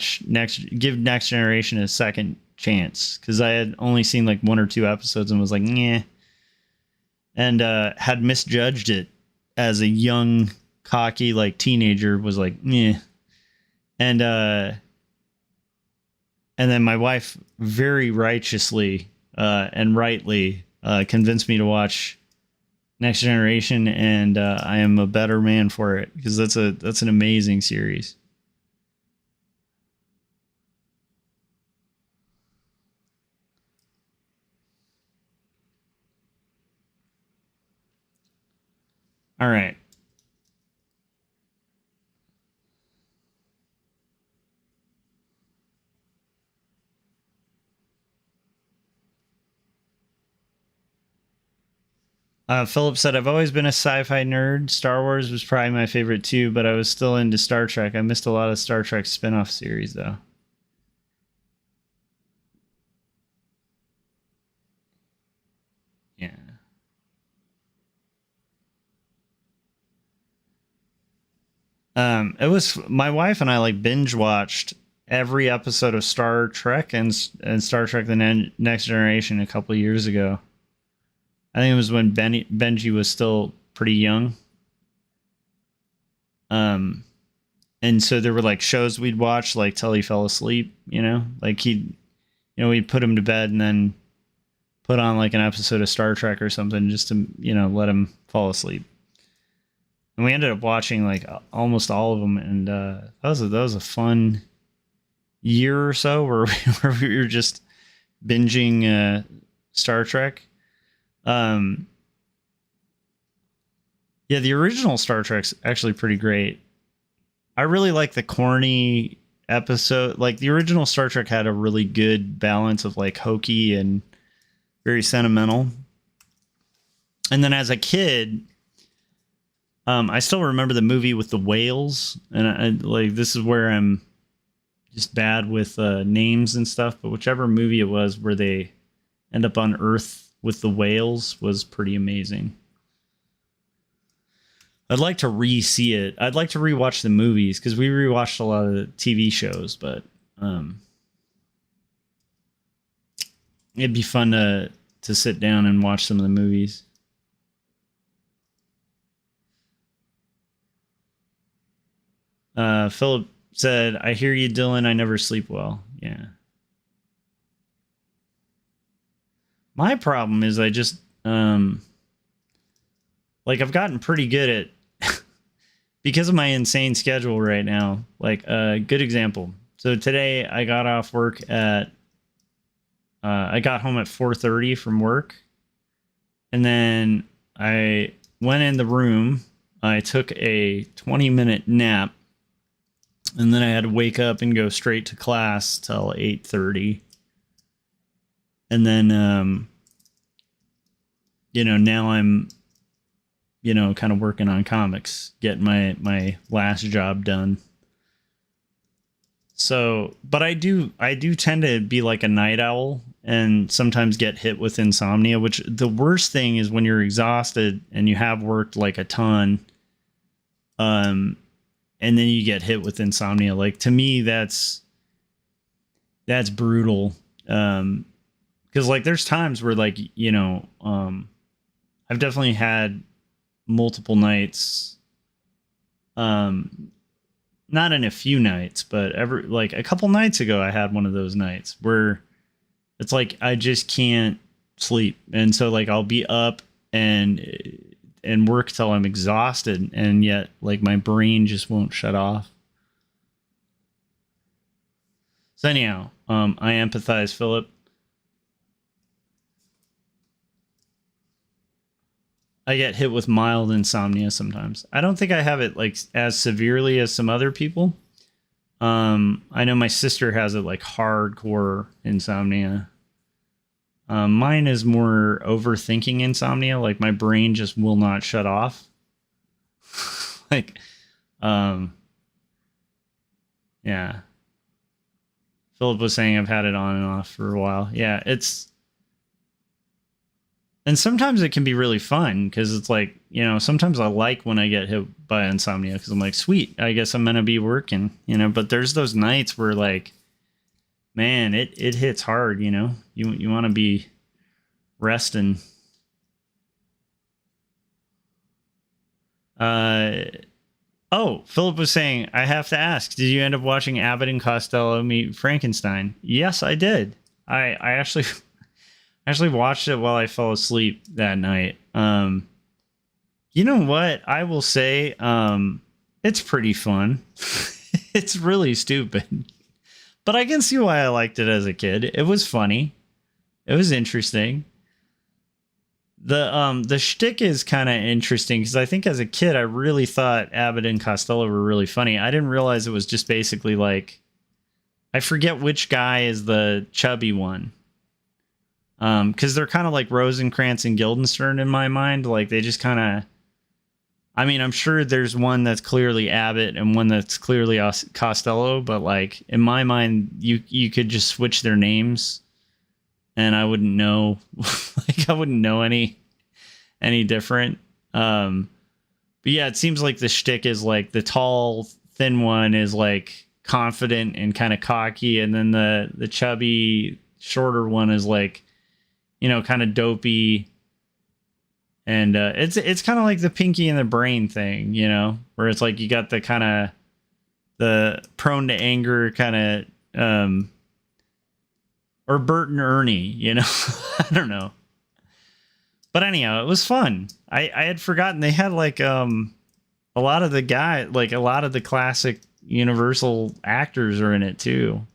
C: give Next Generation a second chance, because I had only seen like 1 or 2 episodes and was like, yeah, and had misjudged it as a young, cocky like teenager, was like, yeah, and then my wife very righteously and rightly convinced me to watch Next Generation, and I am a better man for it, because that's an amazing series. All right. Philip said, I've always been a sci-fi nerd. Star Wars was probably my favorite too, but I was still into Star Trek. I missed a lot of Star Trek spin-off series, though. It was my wife and I like binge watched every episode of Star Trek and Star Trek: The Next Generation a couple of years ago. I think it was when Benji was still pretty young. And so there were like shows we'd watch like till he fell asleep, like we'd put him to bed and then put on like an episode of Star Trek or something just to, let him fall asleep. And we ended up watching like almost all of them. And that was a fun year or so where we were just binging Star Trek. Yeah, the original Star Trek's actually pretty great. I really like the corny episode. Like the original Star Trek had a really good balance of like hokey and very sentimental. And then as a kid, I still remember the movie with the whales, and I like this is where I'm just bad with names and stuff. But whichever movie it was where they end up on Earth with the whales was pretty amazing. I'd like to re-see it. I'd like to rewatch the movies because we rewatched a lot of the TV shows, but it'd be fun to sit down and watch some of the movies. Philip said, "I hear you, Dylan. I never sleep well." Yeah. My problem is I just like I've gotten pretty good at because of my insane schedule right now. Like a good example. So today I got off work at I got home at 4:30 from work, and then I went in the room. I took a 20-minute nap, and then I had to wake up and go straight to class till 8:30. And then now I'm kind of working on comics, getting my last job done. So, but I do tend to be like a night owl and sometimes get hit with insomnia, which the worst thing is when you're exhausted and you have worked like a ton, and then you get hit with insomnia. Like to me, that's brutal. Cause like there's times where like, I've definitely had multiple nights, not in a few nights, but like a couple nights ago, I had one of those nights where it's like, I just can't sleep. And so like, I'll be up and work till I'm exhausted. And yet like my brain just won't shut off. So anyhow, I empathize, Philip. I get hit with mild insomnia sometimes. I don't think I have it like as severely as some other people. I know my sister has it like hardcore insomnia. Mine is more overthinking insomnia. Like my brain just will not shut off. Like, yeah. Philip was saying I've had it on and off for a while. Yeah, and sometimes it can be really fun because it's like, sometimes I like when I get hit by insomnia because I'm like, sweet, I guess I'm going to be working, but there's those nights where like, man, it hits hard, you want to be resting. Oh, Philip was saying, I have to ask, did you end up watching Abbott and Costello meet Frankenstein? Yes, I did. I actually watched it while I fell asleep that night. You know what? I will say, it's pretty fun. It's really stupid, but I can see why I liked it as a kid. It was funny. It was interesting. The shtick is kind of interesting because I think as a kid, I really thought Abbott and Costello were really funny. I didn't realize it was just basically like, I forget which guy is the chubby one. Because they're kind of like Rosencrantz and Guildenstern in my mind. Like they just kind of, I mean, I'm sure there's one that's clearly Abbott and one that's clearly Costello, but like in my mind, you could just switch their names, and I wouldn't know. Like I wouldn't know any different. But But yeah, it seems like the shtick is like the tall, thin one is like confident and kind of cocky, and then the chubby, shorter one is like, you know, kind of dopey. And it's kind of like the Pinky and the Brain thing, you know, where it's like you got the kind of the prone to anger kind of, or Bert and Ernie, you know, I don't know. But anyhow, it was fun. I had forgotten they had like a lot of the classic Universal actors are in it too.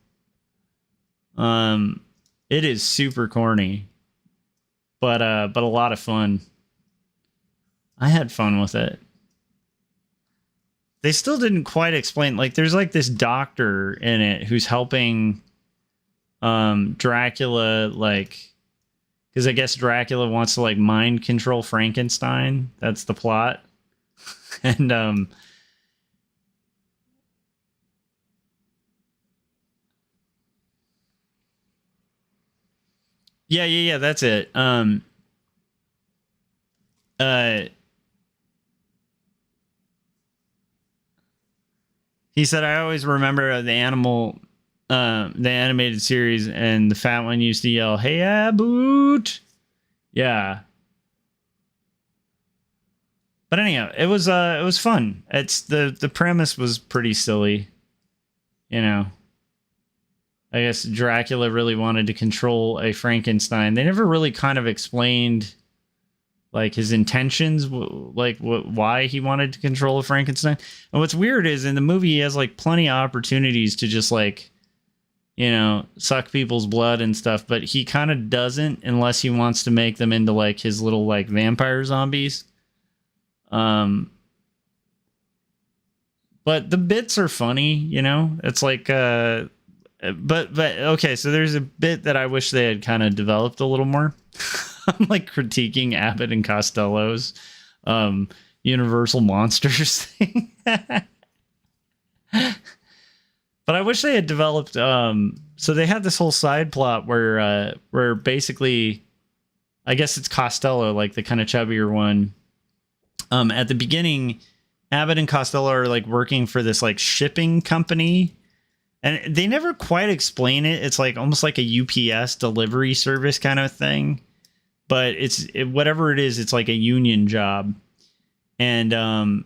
C: It is super corny, but a lot of fun. I had fun with it. They still didn't quite explain, like there's like this doctor in it who's helping Dracula, like, because I guess Dracula wants to like mind control Frankenstein. That's the plot. And yeah, that's it. He said, I always remember the animated series, and the fat one used to yell, "Hey, Aboot!" Yeah. But anyhow, it was fun. It's the premise was pretty silly, you know. I guess Dracula really wanted to control a Frankenstein. They never really kind of explained like his intentions, like why he wanted to control a Frankenstein. And what's weird is in the movie he has like plenty of opportunities to just like, you know, suck people's blood and stuff, but he kind of doesn't unless he wants to make them into like his little like vampire zombies. But the bits are funny, you know. It's like but okay, so there's a bit that I wish they had kind of developed a little more. I'm like critiquing Abbott and Costello's Universal Monsters thing. But I wish they had developed so they had this whole side plot where basically I guess it's Costello, like the kind of chubbier one. At the beginning, Abbott and Costello are like working for this like shipping company. And they never quite explain it. It's like almost like a UPS delivery service kind of thing. But whatever it is, it's like a union job. And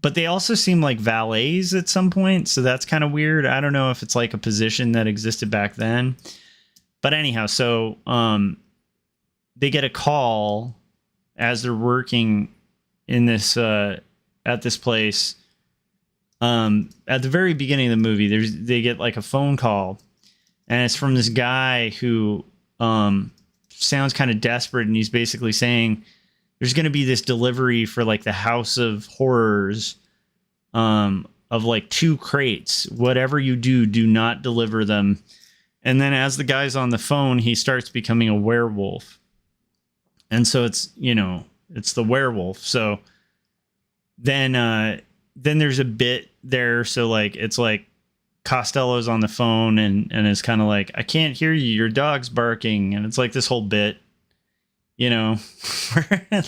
C: but they also seem like valets at some point, so that's kind of weird. I don't know if it's like a position that existed back then. But anyhow, so they get a call as they're working in this at this place. At the very beginning of the movie, they get like a phone call, and it's from this guy who sounds kind of desperate, and he's basically saying there's going to be this delivery for like the House of Horrors of like 2 crates. Whatever you do not deliver them. And then as the guy's on the phone, he starts becoming a werewolf. And so it's, you know, it's the werewolf. So then there's a bit there. So like, it's like Costello's on the phone and it's kind of like, I can't hear you. Your dog's barking. And it's like this whole bit, you know,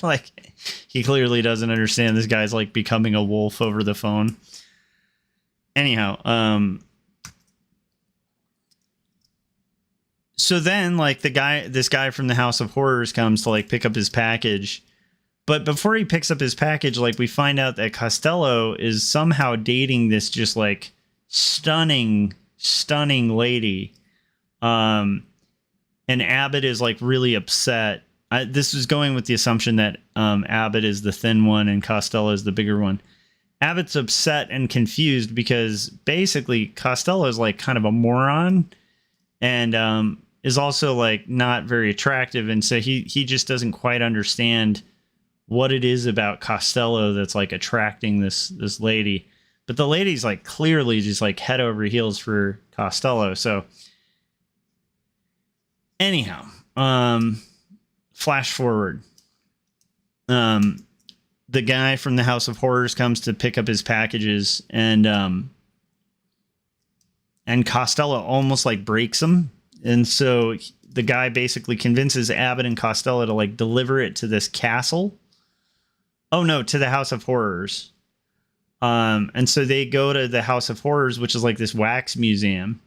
C: like he clearly doesn't understand this guy's like becoming a wolf over the phone. Anyhow, so then like this guy from the House of Horrors comes to like pick up his package. But before he picks up his package, like we find out that Costello is somehow dating this just like stunning lady. And Abbott is like really upset. This was going with the assumption that Abbott is the thin one and Costello is the bigger one. Abbott's upset and confused because basically Costello is like kind of a moron and is also like not very attractive. And so he just doesn't quite understand what it is about Costello that's like attracting this lady. But the lady's like clearly just like head over heels for Costello. So anyhow, flash forward. The guy from the House of Horrors comes to pick up his packages and Costello almost like breaks him. And so the guy basically convinces Abbott and Costello to like deliver it to this castle. Oh no, to the House of Horrors. And so they go to the House of Horrors, which is like this wax museum,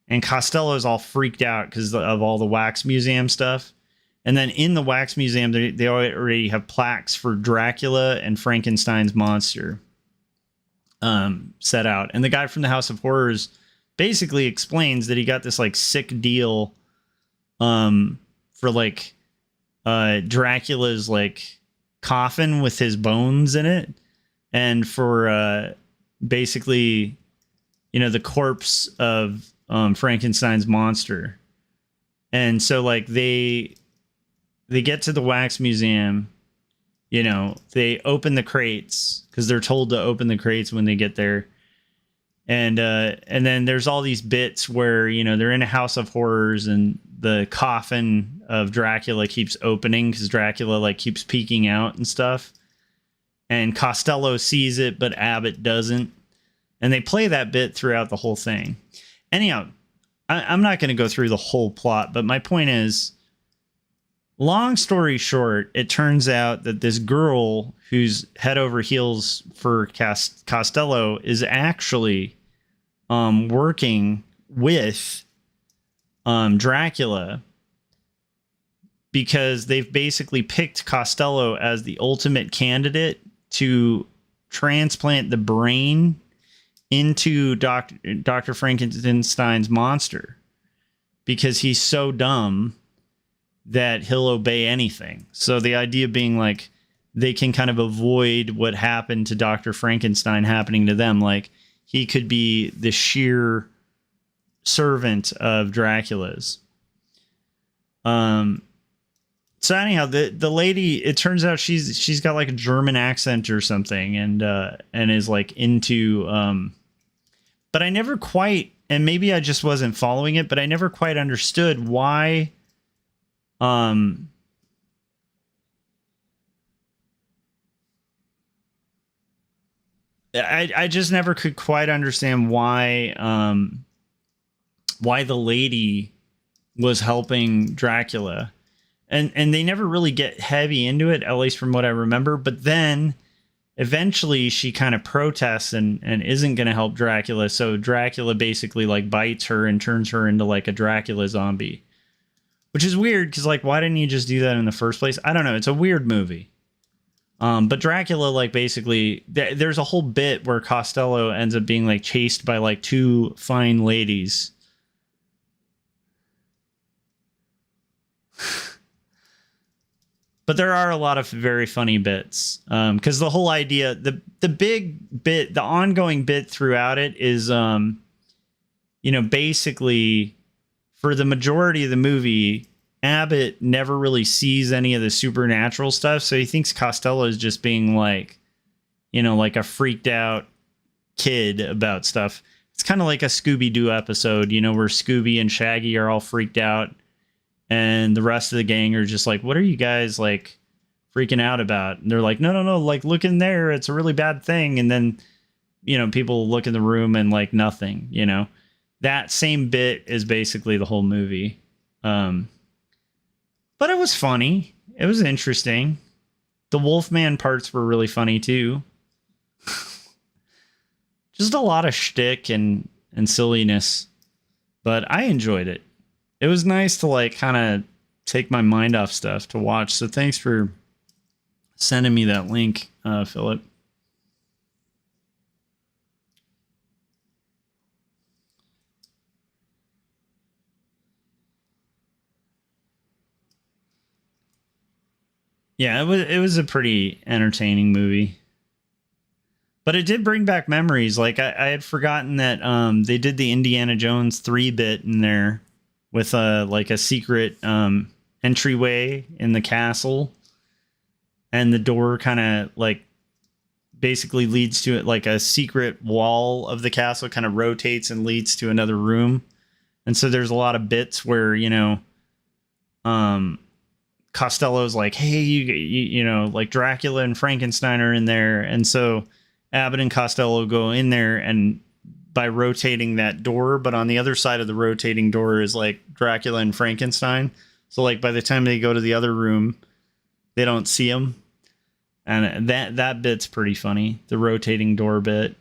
C: and Costello's all freaked out because of all the wax museum stuff. And then in the wax museum, they already have plaques for Dracula and Frankenstein's monster set out. And the guy from the House of Horrors basically explains that he got this like sick deal for like Dracula's like coffin with his bones in it, and for basically, you know, the corpse of Frankenstein's monster. And so like they get to the wax museum, you know, they open the crates because they're told to open the crates when they get there. And then there's all these bits where, you know, they're in a House of Horrors and the coffin of Dracula keeps opening because Dracula like keeps peeking out and stuff. And Costello sees it, but Abbott doesn't. And they play that bit throughout the whole thing. Anyhow, I'm not going to go through the whole plot, but my point is, long story short, it turns out that this girl who's head over heels for Costello is actually working with Dracula, because they've basically picked Costello as the ultimate candidate to transplant the brain into Dr. Frankenstein's monster, because he's so dumb that he'll obey anything. So the idea being like they can kind of avoid what happened to Dr. Frankenstein happening to them. Like he could be the sheer servant of Dracula's. So anyhow, the lady, it turns out she's got like a German accent or something, and is like into but I never quite, and maybe I just wasn't following it, but I never quite understood why I just never could quite understand why the lady was helping Dracula. And they never really get heavy into it, at least from what I remember. But then eventually she kind of protests and isn't going to help Dracula. So Dracula basically like bites her and turns her into like a Dracula zombie, which is weird because like, why didn't you just do that in the first place? I don't know. It's a weird movie. But Dracula, like basically there's a whole bit where Costello ends up being like chased by like two fine ladies. But there are a lot of very funny bits, because the whole idea, the big bit, the ongoing bit throughout it is, you know, basically for the majority of the movie, Abbott never really sees any of the supernatural stuff. So he thinks Costello is just being like, you know, like a freaked out kid about stuff. It's kind of like a Scooby-Doo episode, you know, where Scooby and Shaggy are all freaked out. And the rest of the gang are just like, what are you guys like freaking out about? And they're like, no, like look in there. It's a really bad thing. And then, you know, people look in the room and like nothing, you know, that same bit is basically the whole movie. But it was funny. It was interesting. The Wolfman parts were really funny too. Just a lot of shtick and silliness, but I enjoyed it. It was nice to like kind of take my mind off stuff to watch. So thanks for sending me that link, Philip. Yeah, it was a pretty entertaining movie. But it did bring back memories. Like I had forgotten that they did the Indiana Jones 3 bit in there, with like a secret entryway in the castle, and the door kind of like basically leads to it, like a secret wall of the castle kind of rotates and leads to another room. And so there's a lot of bits where, you know, Costello's like, hey, you know, like Dracula and Frankenstein are in there. And so Abbott and Costello go in there and by rotating that door, but on the other side of the rotating door is like Dracula and Frankenstein. So like by the time they go to the other room, they don't see him. And that bit's pretty funny. The rotating door bit.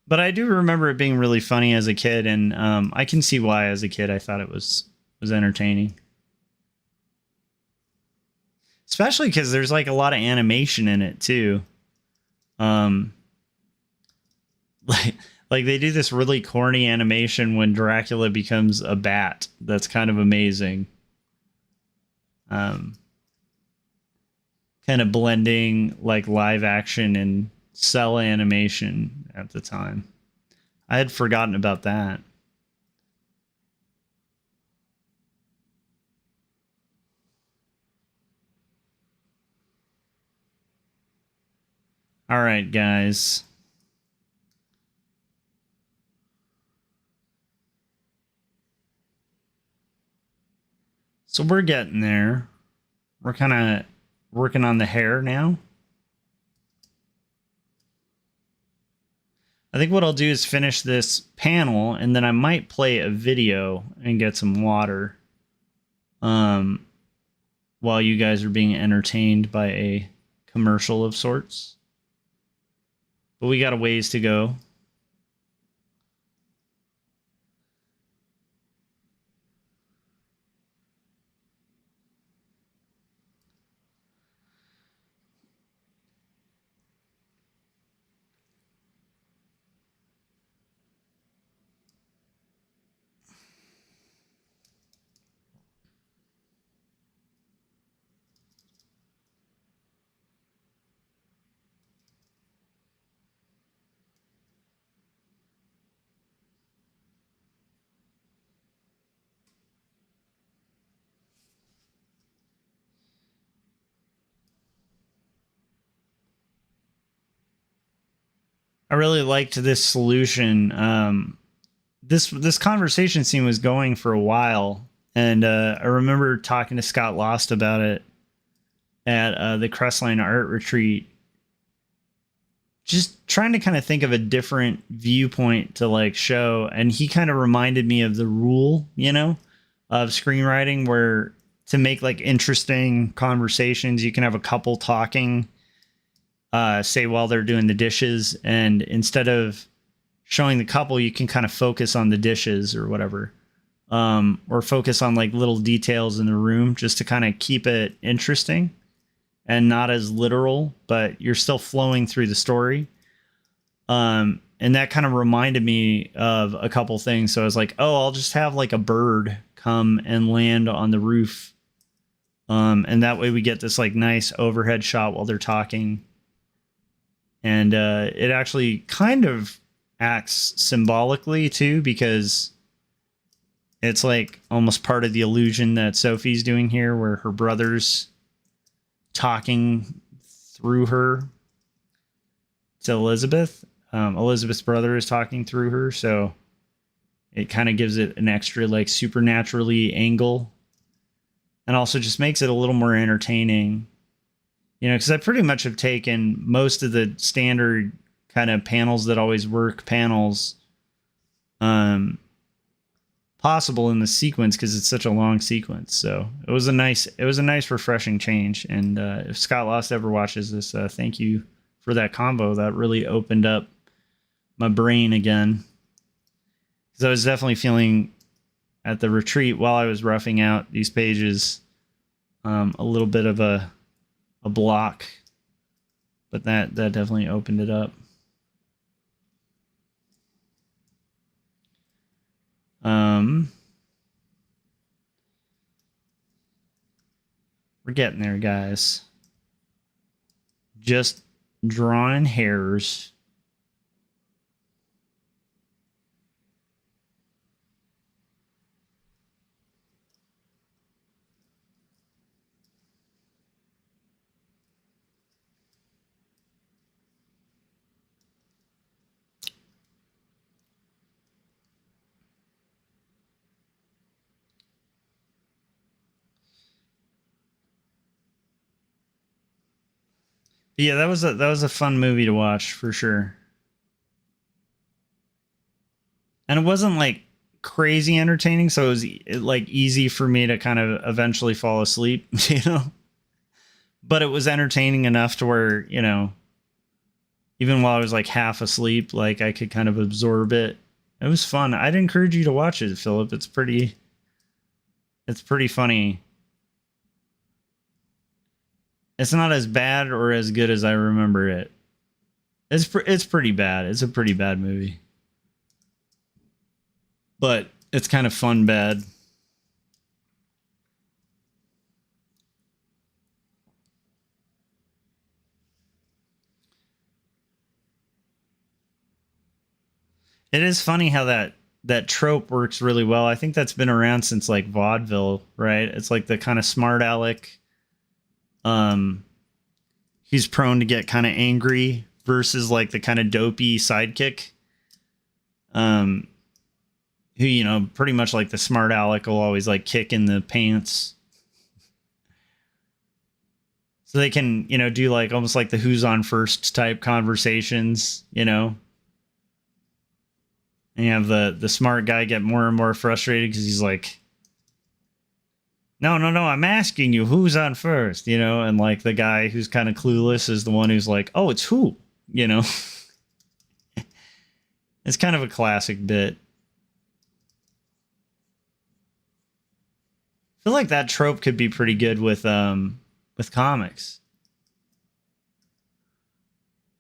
C: But I do remember it being really funny as a kid, and I can see why as a kid I thought it was entertaining. Especially because there's like a lot of animation in it too. Like they do this really corny animation when Dracula becomes a bat. That's kind of amazing. Kind of blending like live action and cell animation at the time. I had forgotten about that. All right, guys. So we're getting there. We're kind of working on the hair now. I think what I'll do is finish this panel, and then I might play a video and get some water while you guys are being entertained by a commercial of sorts. But we got a ways to go. I really liked this solution. This conversation scene was going for a while, and I remember talking to Scott Lost about it at the Crestline Art Retreat. Just trying to kind of think of a different viewpoint to like show, and he kind of reminded me of the rule, of screenwriting, where to make like interesting conversations, you can have a couple talking, say while they're doing the dishes, and instead of showing the couple, you can kind of focus on the dishes or whatever, or focus on like little details in the room just to kind of keep it interesting and not as literal, but you're still flowing through the story. And that kind of reminded me of a couple things. So I was like, oh, I'll just have like a bird come and land on the roof. And that way we get this like nice overhead shot while they're talking. And it actually kind of acts symbolically too, because it's like almost part of the illusion that Sophie's doing here, where her brother's talking through her to Elizabeth. Elizabeth's brother is talking through her, so it kind of gives it an extra like supernaturally angle, and also just makes it a little more entertaining. Because I pretty much have taken most of the standard kind of panels that always work panels possible in the sequence, because it's such a long sequence. So it was a nice refreshing change. And if Scott Lost ever watches this, thank you for that combo. That really opened up my brain again, because I was definitely feeling at the retreat while I was roughing out these pages a little bit of a block, but that definitely opened it up. We're getting there, guys. Just drawing hairs. Yeah, that was a fun movie to watch for sure. And it wasn't like crazy entertaining, so it was like easy for me to kind of eventually fall asleep, you know. But it was entertaining enough to where, you know, even while I was like half asleep, like I could kind of absorb it. It was fun. I'd encourage you to watch it, Philip. It's pretty funny. It's not as bad or as good as I remember it. It's pretty bad. It's a pretty bad movie. But it's kind of fun bad. It is funny how that trope works really well. I think that's been around since like vaudeville, right? It's like the kind of smart aleck. He's prone to get kind of angry versus like the kind of dopey sidekick. Who, you know, pretty much like the smart aleck will always like kick in the pants. So they can, you know, do like almost like the who's on first type conversations, you know. And you have the smart guy get more and more frustrated because he's like, no, I'm asking you who's on first, you know. And like the guy who's kind of clueless is the one who's like, oh, it's who, you know. It's kind of a classic bit. I feel like that trope could be pretty good with comics.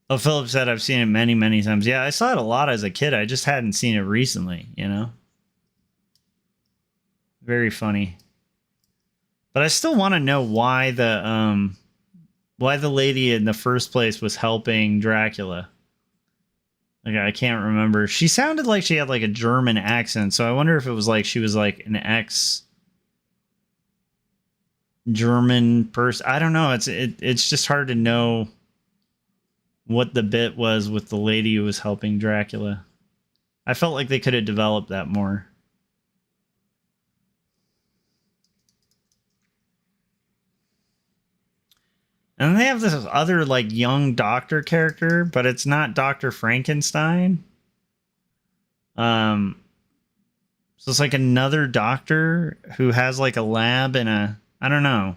C: Oh, Philip said I've seen it many, many times. Yeah, I saw it a lot as a kid. I just hadn't seen it recently, you know? Very funny. But I still want to know why the lady in the first place was helping Dracula. Like, I can't remember. She sounded like she had like a German accent, so I wonder if it was like she was like an ex-German person. I don't know. It's just hard to know what the bit was with the lady who was helping Dracula. I felt like they could have developed that more. And they have this other like young doctor character, but it's not Dr. Frankenstein. So it's like another doctor who has like a lab and I don't know.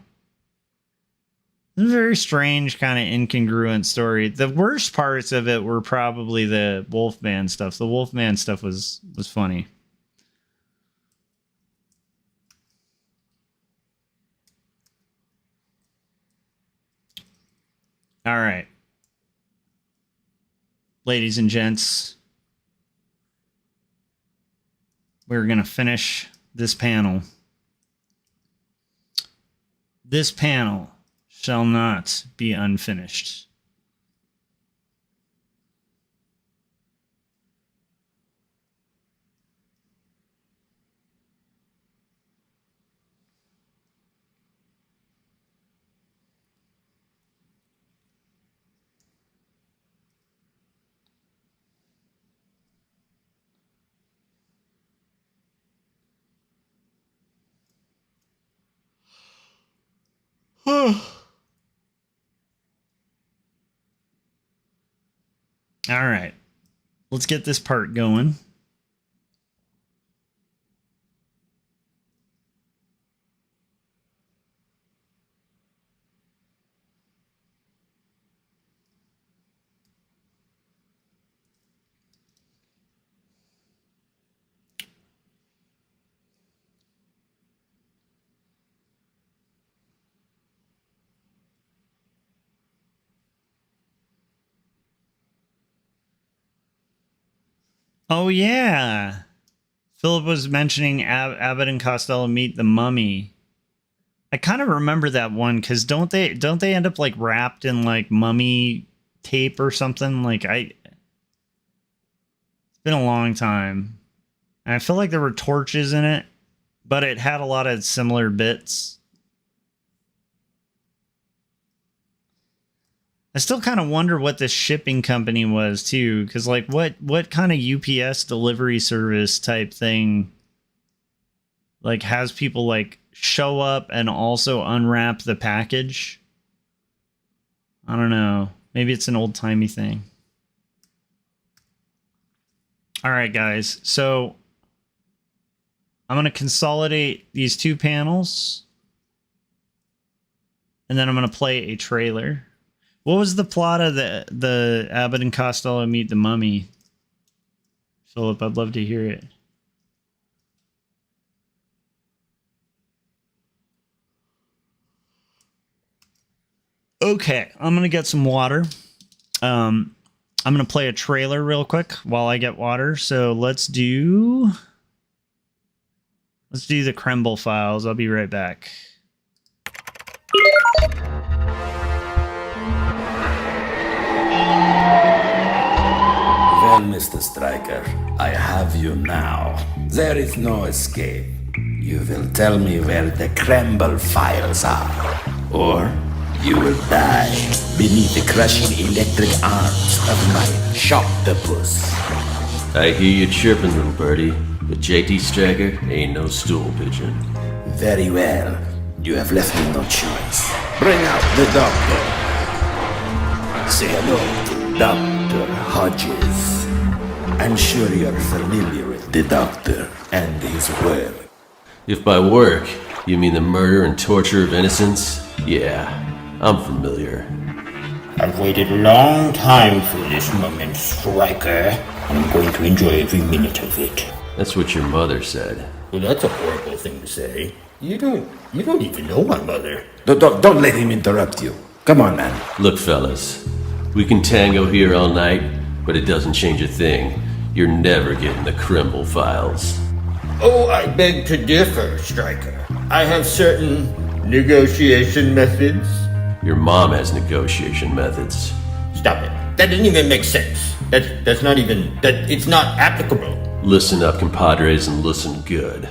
C: It's a very strange, kind of incongruent story. The worst parts of it were probably the Wolfman stuff. The Wolfman stuff was funny. All right. Ladies and gents, we're going to finish this panel. This panel shall not be unfinished. All right. Let's get this part going. Oh, yeah. Philip was mentioning Abbott and Costello meet the mummy. I kind of remember that one because don't they end up like wrapped in like mummy tape or something? Like it's been a long time. And I feel like there were torches in it, but it had a lot of similar bits. I still kind of wonder what this shipping company was too, because like what kind of UPS delivery service type thing like has people like show up and also unwrap the package? I don't know. Maybe it's an old-timey thing. All right, guys. So I'm going to consolidate these two panels. And then I'm going to play a trailer. What was the plot of the Abbott and Costello Meet the Mummy? Philip, I'd love to hear it. Okay, I'm going to get some water. I'm going to play a trailer real quick while I get water. So let's do the Kemble files. I'll be right back.
D: Well, Mr. Stryker, I have you now. There is no escape. You will tell me where the Kemble files are, or you will die beneath the crushing electric arms of my shoptopus.
E: I hear you chirping, little birdie, but JT Stryker ain't no stool pigeon.
D: Very well. You have left me no choice. Bring out the doctor. Say hello to Dr. Hodges. I'm sure you're familiar with the doctor and his work.
E: If by work you mean the murder and torture of innocents, yeah, I'm familiar.
F: I've waited a long time for this moment, Stryker. I'm going to enjoy every minute of it.
E: That's what your mother said.
F: Well, that's a horrible thing to say. You don't even know my mother.
D: Don't let him interrupt you. Come on, man.
E: Look, fellas, we can tango here all night, but it doesn't change a thing. You're never getting the Kemble files.
F: Oh, I beg to differ, Stryker. I have certain negotiation methods.
E: Your mom has negotiation methods.
F: Stop it. That didn't even make sense. That's not even... It's not applicable.
E: Listen up, compadres, and listen good.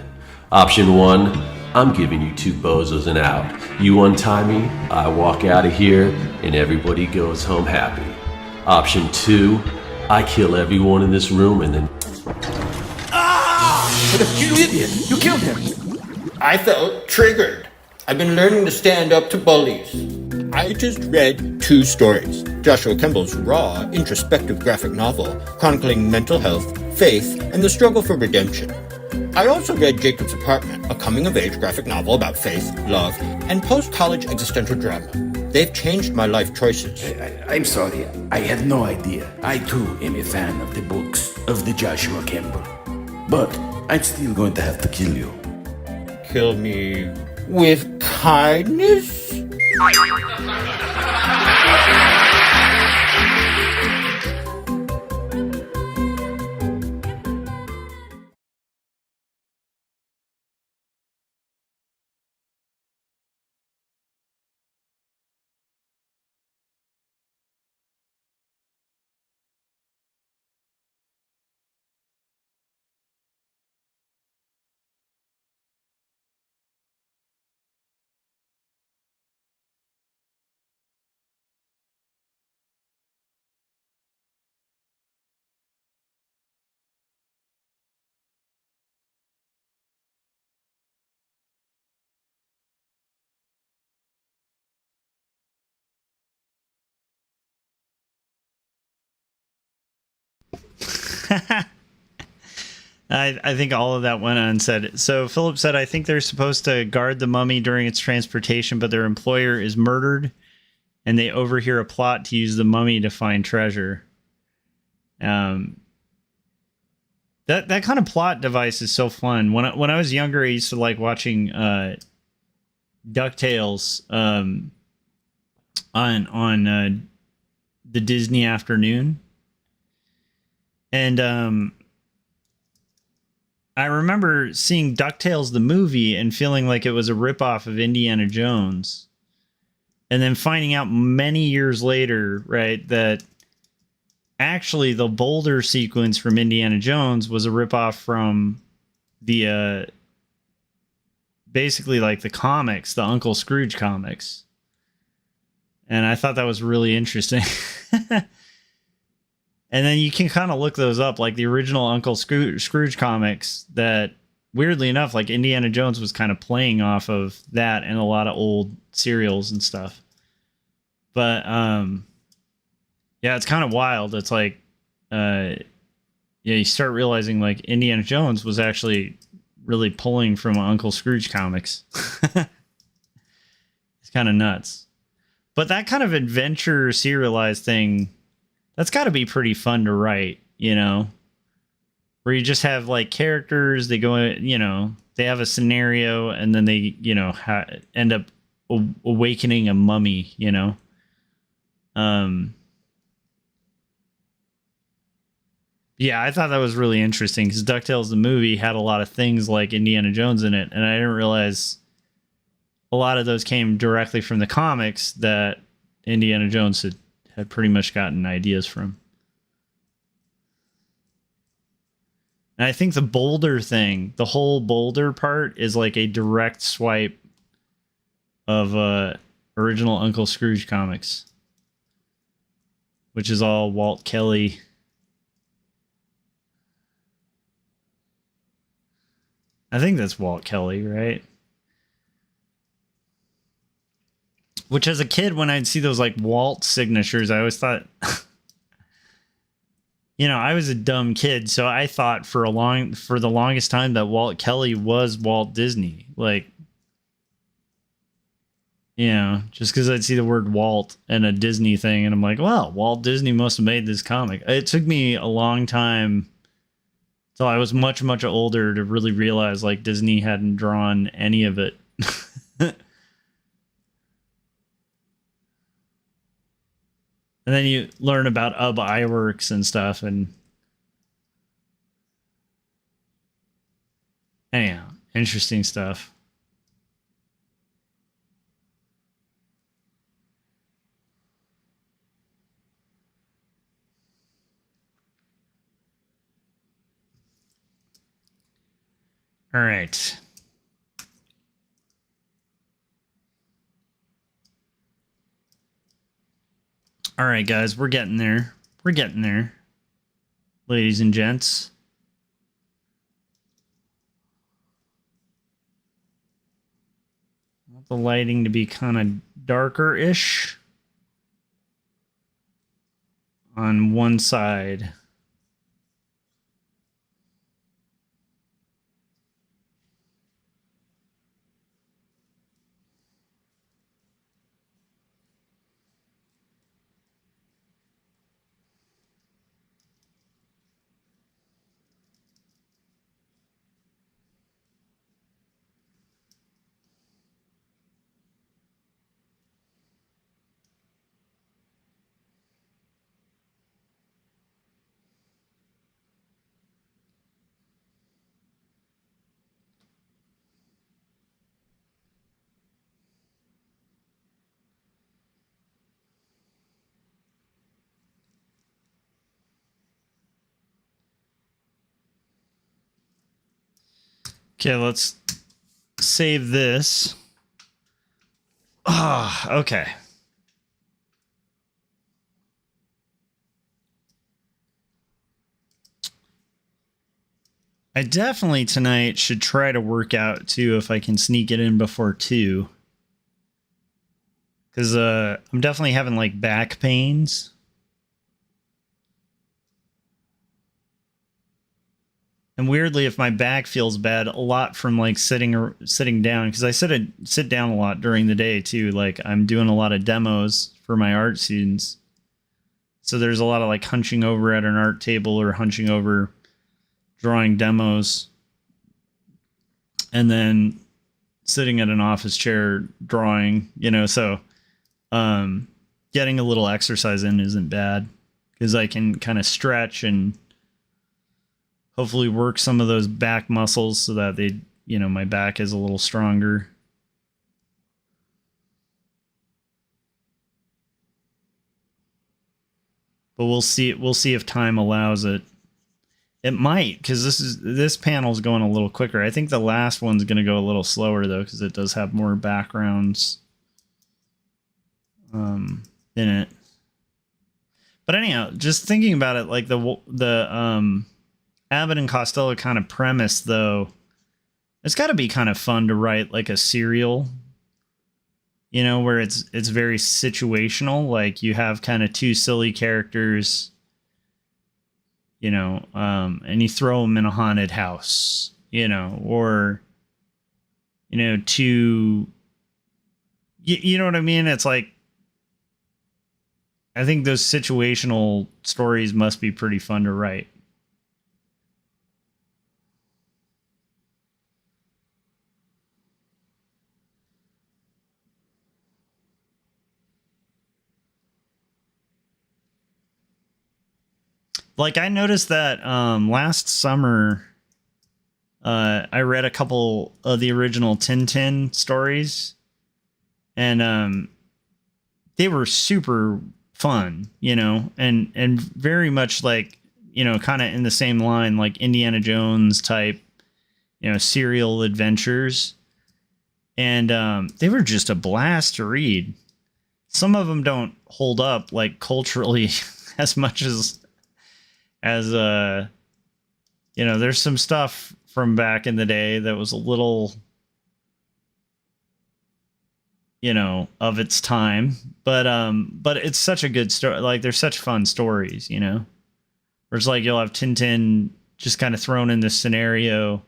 E: Option 1, I'm giving you 2 bozos and out. You untie me, I walk out of here, and everybody goes home happy. Option 2, I kill everyone in this room and then...
D: You idiot! You killed him!
F: I felt triggered. I've been learning to stand up to bullies. I just read 2 stories. Joshua Kemble's raw, introspective graphic novel chronicling mental health, faith, and the struggle for redemption. I also read Jacob's Apartment, a coming-of-age graphic novel about faith, love, and post-college existential drama. They've changed my life choices.
D: I'm sorry. I had no idea. I too am a fan of the books of the Joshua Kemble. But I'm still going to have to kill you.
F: Kill me with kindness?
C: I think all of that went unsaid. So Philip said, I think they're supposed to guard the mummy during its transportation, but their employer is murdered, and they overhear a plot to use the mummy to find treasure. That kind of plot device is so fun. When I was younger, I used to like watching DuckTales on the Disney afternoon. And I remember seeing DuckTales the movie and feeling like it was a ripoff of Indiana Jones. And then finding out many years later, right, that actually the boulder sequence from Indiana Jones was a ripoff from the basically like the comics, the Uncle Scrooge comics. And I thought that was really interesting. And then you can kind of look those up, like the original Uncle Scrooge comics that, weirdly enough, like Indiana Jones was kind of playing off of that and a lot of old serials and stuff. But yeah, it's kind of wild. It's like yeah, you start realizing like Indiana Jones was actually really pulling from Uncle Scrooge comics. It's kind of nuts. But that kind of adventure serialized thing, that's got to be pretty fun to write, you know? Where you just have like characters, they go, you know, they have a scenario and then they, you know, end up awakening a mummy, you know? Yeah, I thought that was really interesting because DuckTales, the movie, had a lot of things like Indiana Jones in it. And I didn't realize a lot of those came directly from the comics that Indiana Jones had pretty much gotten ideas from. And I think the boulder thing, the whole boulder part, is like a direct swipe of original Uncle Scrooge comics, which is all Walt Kelly. I think that's Walt Kelly, right? Which as a kid, when I'd see those like Walt signatures, I always thought, you know, I was a dumb kid, so I thought for the longest time that Walt Kelly was Walt Disney. Like, you know, just because I'd see the word Walt and a Disney thing, and I'm like, well, Walt Disney must have made this comic. It took me a long time till I was much, much older to really realize like Disney hadn't drawn any of it. And then you learn about Iwerks and stuff, and anyhow, interesting stuff. All right. All right, guys, we're getting there. We're getting there, ladies and gents. I want the lighting to be kind of darker-ish on one side. Okay, let's save this. Ah, okay. I definitely tonight should try to work out too if I can sneak it in before 2. Because I'm definitely having like back pains. And weirdly, if my back feels bad, a lot from like sitting down, because I sit down a lot during the day too. Like I'm doing a lot of demos for my art students. So there's a lot of like hunching over at an art table or hunching over drawing demos. And then sitting at an office chair drawing, you know, so getting a little exercise in isn't bad because I can kind of stretch and hopefully work some of those back muscles so that they, you know, my back is a little stronger. But we'll see if time allows it. It might, because this panel's going a little quicker. I think the last one's going to go a little slower though, because it does have more backgrounds in it. But anyhow, just thinking about it, like the Abbott and Costello kind of premise though, it's got to be kind of fun to write like a serial, you know, where it's very situational. Like you have kind of two silly characters, you know, and you throw them in a haunted house, you know, or, you know, you know what I mean? It's like, I think those situational stories must be pretty fun to write. Like I noticed that last summer, I read a couple of the original Tintin stories, and they were super fun, you know, and very much like, you know, kind of in the same line, like Indiana Jones type, you know, serial adventures, and they were just a blast to read. Some of them don't hold up like culturally as much as you know, there's some stuff from back in the day that was a little, you know, of its time, but it's such a good story. Like they're such fun stories, you know, where it's like you'll have Tintin just kind of thrown in this scenario,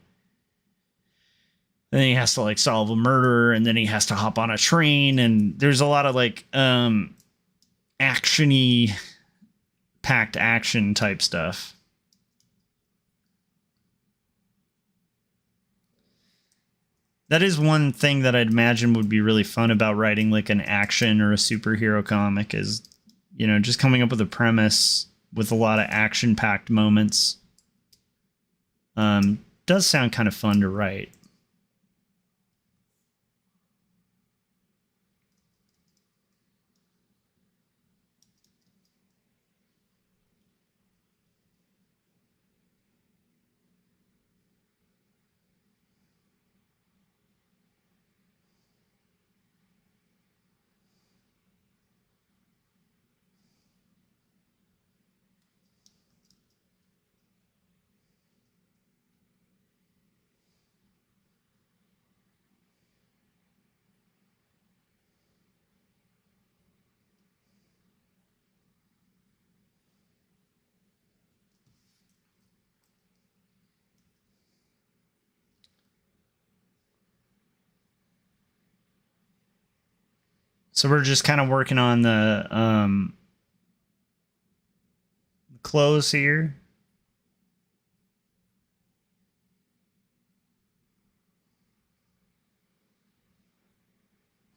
C: and then he has to like solve a murder, and then he has to hop on a train, and there's a lot of like actiony packed action type stuff. That is one thing that I'd imagine would be really fun about writing like an action or a superhero comic is, you know, just coming up with a premise with a lot of action packed moments. Does sound kind of fun to write. So we're just kind of working on the close here.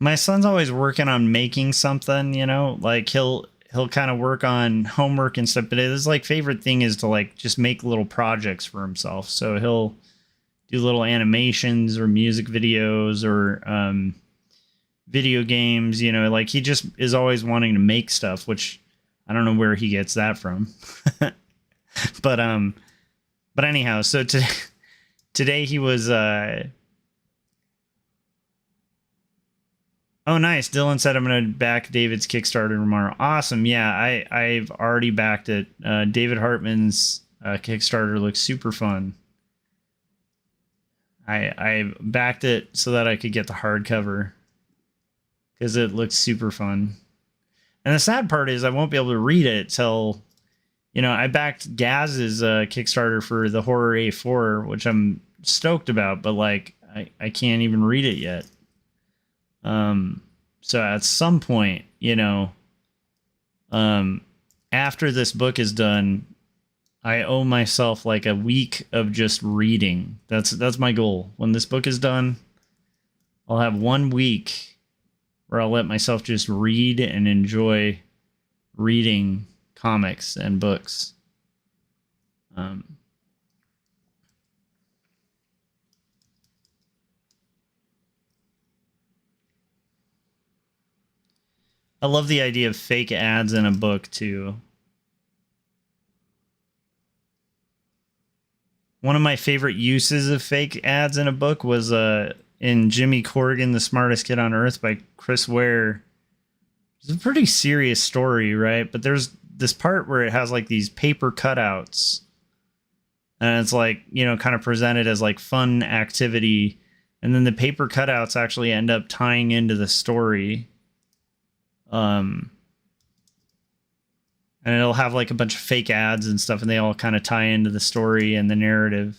C: My son's always working on making something, you know, like he'll kind of work on homework and stuff, but his like favorite thing is to like just make little projects for himself. So he'll do little animations or music videos or video games, you know, like he just is always wanting to make stuff, which I don't know where he gets that from. but anyhow, so today he was oh, nice. Dylan said I'm going to back David's Kickstarter tomorrow. Awesome. Yeah, I've already backed it. David Hartman's Kickstarter looks super fun. I backed it so that I could get the hardcover because it looks super fun. And the sad part is I won't be able to read it till, you know, I backed Gaz's Kickstarter for the Horror A4, which I'm stoked about, but like I can't even read it yet. So at some point, you know, after this book is done, I owe myself like a week of just reading. That's my goal. When this book is done, I'll have 1 week where I'll let myself just read and enjoy reading comics and books. I love the idea of fake ads in a book too. One of my favorite uses of fake ads in a book was in Jimmy Corrigan, The Smartest Kid on Earth by Chris Ware. It's a pretty serious story, right? But there's this part where it has like these paper cutouts. And it's like, you know, kind of presented as like fun activity. And then the paper cutouts actually end up tying into the story. And it'll have like a bunch of fake ads and stuff, and they all kind of tie into the story and the narrative.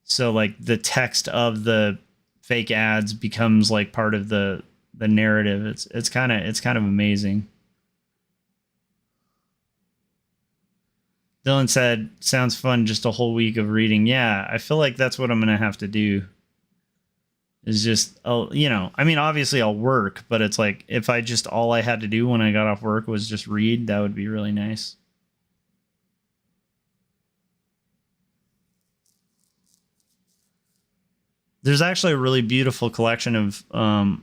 C: So like the text of the fake ads becomes like part of the narrative. It's kind of amazing. Dylan said, sounds fun, just a whole week of reading. Yeah, I feel like that's what I'm going to have to do. Is just, I mean, obviously I'll work, but it's like, if all I had to do when I got off work was just read, that would be really nice. There's actually a really beautiful collection of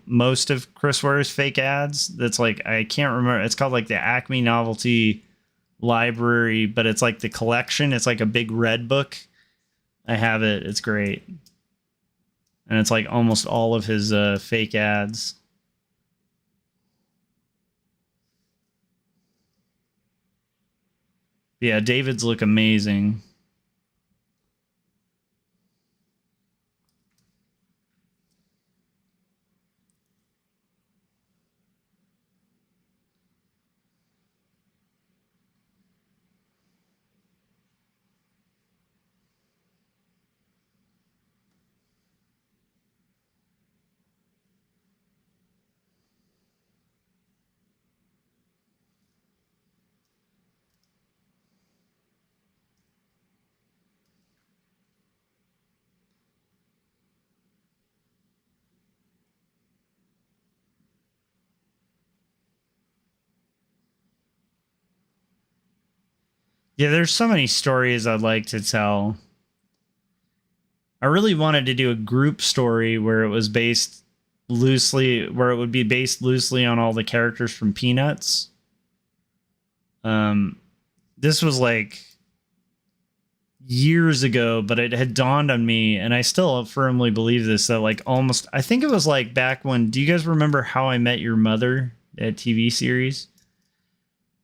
C: most of Chris Ware's fake ads. That's like, I can't remember. It's called like the Acme Novelty Library, but it's like the collection. It's like a big red book. I have it. It's great. And it's like almost all of his fake ads. Yeah, David's look amazing. Yeah, there's so many stories I'd like to tell. I really wanted to do a group story where it would be based loosely on all the characters from Peanuts. This was like years ago, but it had dawned on me, and I still firmly believe this, that like I think it was like back when, do you guys remember How I Met Your Mother, that TV series?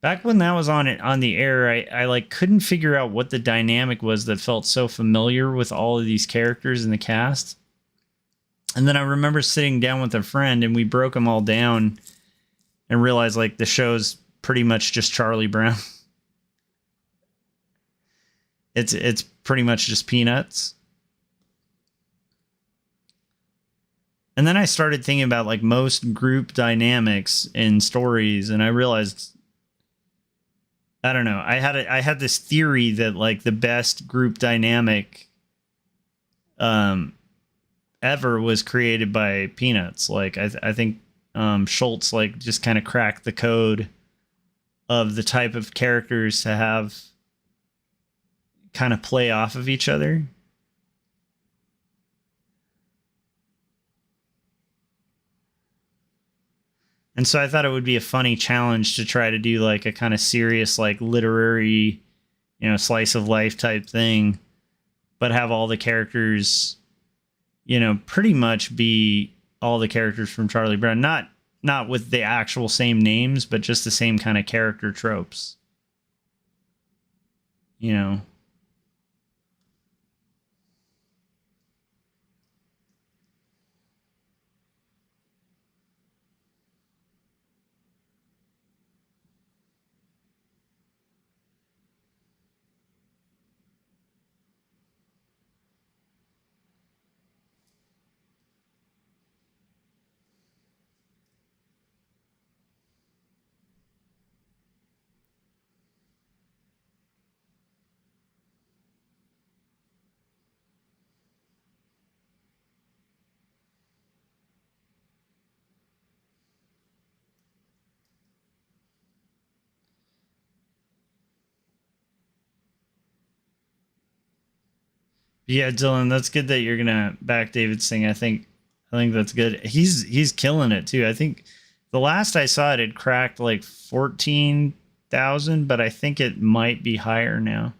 C: Back when that was on the air, I like couldn't figure out what the dynamic was that felt so familiar with all of these characters in the cast. And then I remember sitting down with a friend, and we broke them all down and realized like the show's pretty much just Charlie Brown. It's pretty much just Peanuts. And then I started thinking about like most group dynamics in stories, and I realized, I don't know, I had this theory that like the best group dynamic ever was created by Peanuts. Like I think Schultz like just kind of cracked the code of the type of characters to have kind of play off of each other. And so I thought it would be a funny challenge to try to do like a kind of serious, like literary, slice of life type thing, but have all the characters, pretty much be all the characters from Charlie Brown. Not with the actual same names, but just the same kind of character tropes. Yeah, Dylan, that's good that you're gonna back David's thing. I think that's good. He's killing it too. I think the last I saw it had cracked like 14,000, but I think it might be higher now.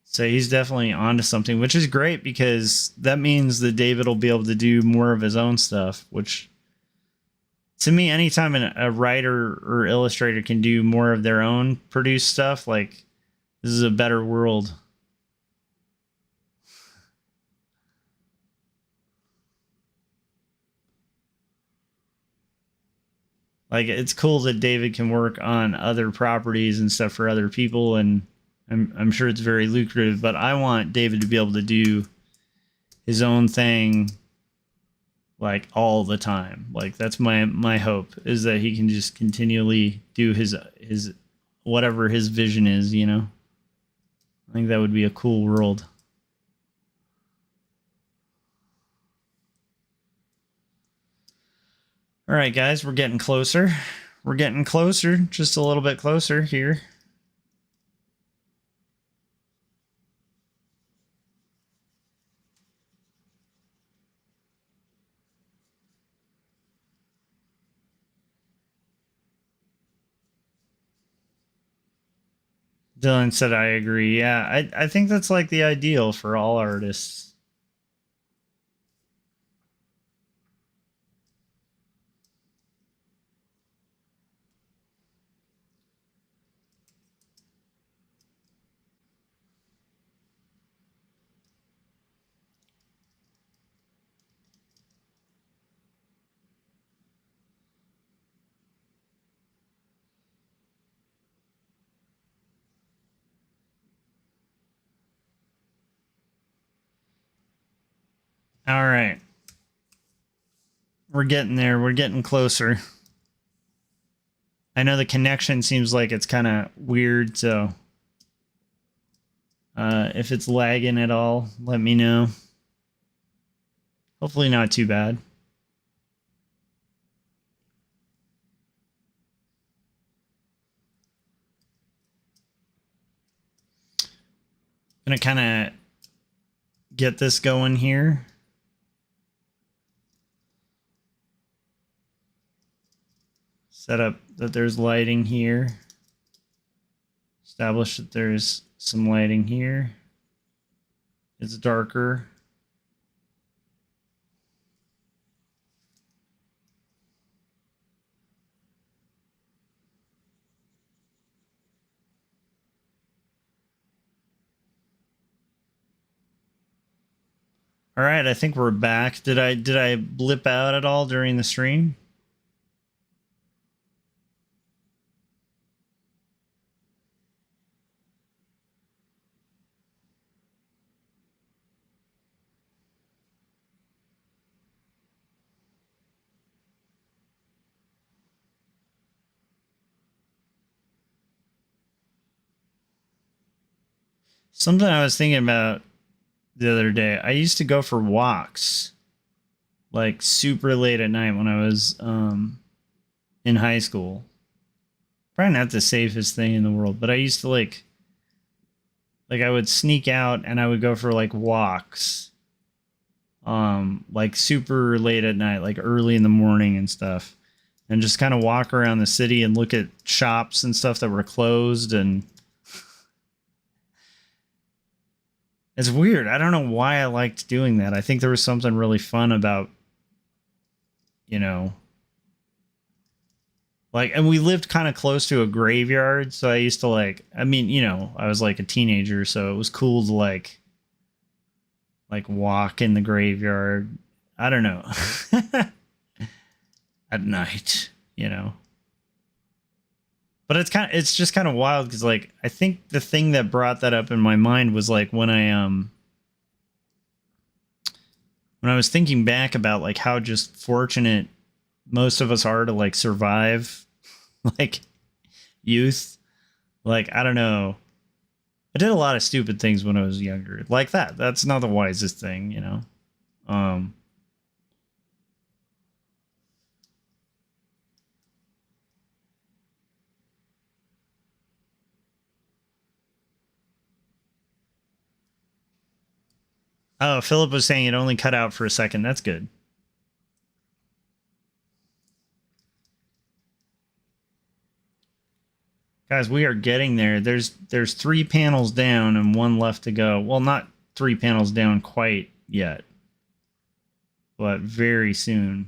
C: So he's definitely onto something, which is great because that means that David will be able to do more of his own stuff, which to me, anytime a writer or illustrator can do more of their own produced stuff, like, this is a better world. Like, it's cool that David can work on other properties and stuff for other people, and I'm sure it's very lucrative, but I want David to be able to do his own thing, like, all the time. Like, that's my hope, is that he can just continually do his whatever his vision is, you know? I think that would be a cool world. All right, guys, we're getting closer. We're getting closer, just a little bit closer here. Dylan said, I agree. Yeah, I think that's like the ideal for all artists. All right. We're getting there. We're getting closer. I know the connection seems like it's kind of weird, so if it's lagging at all, let me know. Hopefully not too bad. Gonna kind of get this going here. Set up that there's lighting here. Establish that there's some lighting here. It's darker. All right, I think we're back. Did I blip out at all during the stream? Something I was thinking about the other day. I used to go for walks, like, super late at night when I was in high school. Probably not the safest thing in the world, but I used to like I would sneak out and I would go for like walks, like super late at night, like early in the morning and stuff, and just kind of walk around the city and look at shops and stuff that were closed. And it's weird. I don't know why I liked doing that. I think there was something really fun about, you know, like, and we lived kind of close to a graveyard. So I used to like, I mean, you know, I was like a teenager, so it was cool to like walk in the graveyard. I don't know. At night, you know. But it's just kind of wild because, like, I think the thing that brought that up in my mind was like when I was thinking back about like how just fortunate most of us are to like survive like youth. Like, I don't know. I did a lot of stupid things when I was younger. Like that. That's not the wisest thing, you know. Oh, Philip was saying it only cut out for a second. That's good. Guys, we are getting there. There's 3 panels down and 1 left to go. Well, not 3 panels down quite yet, but very soon.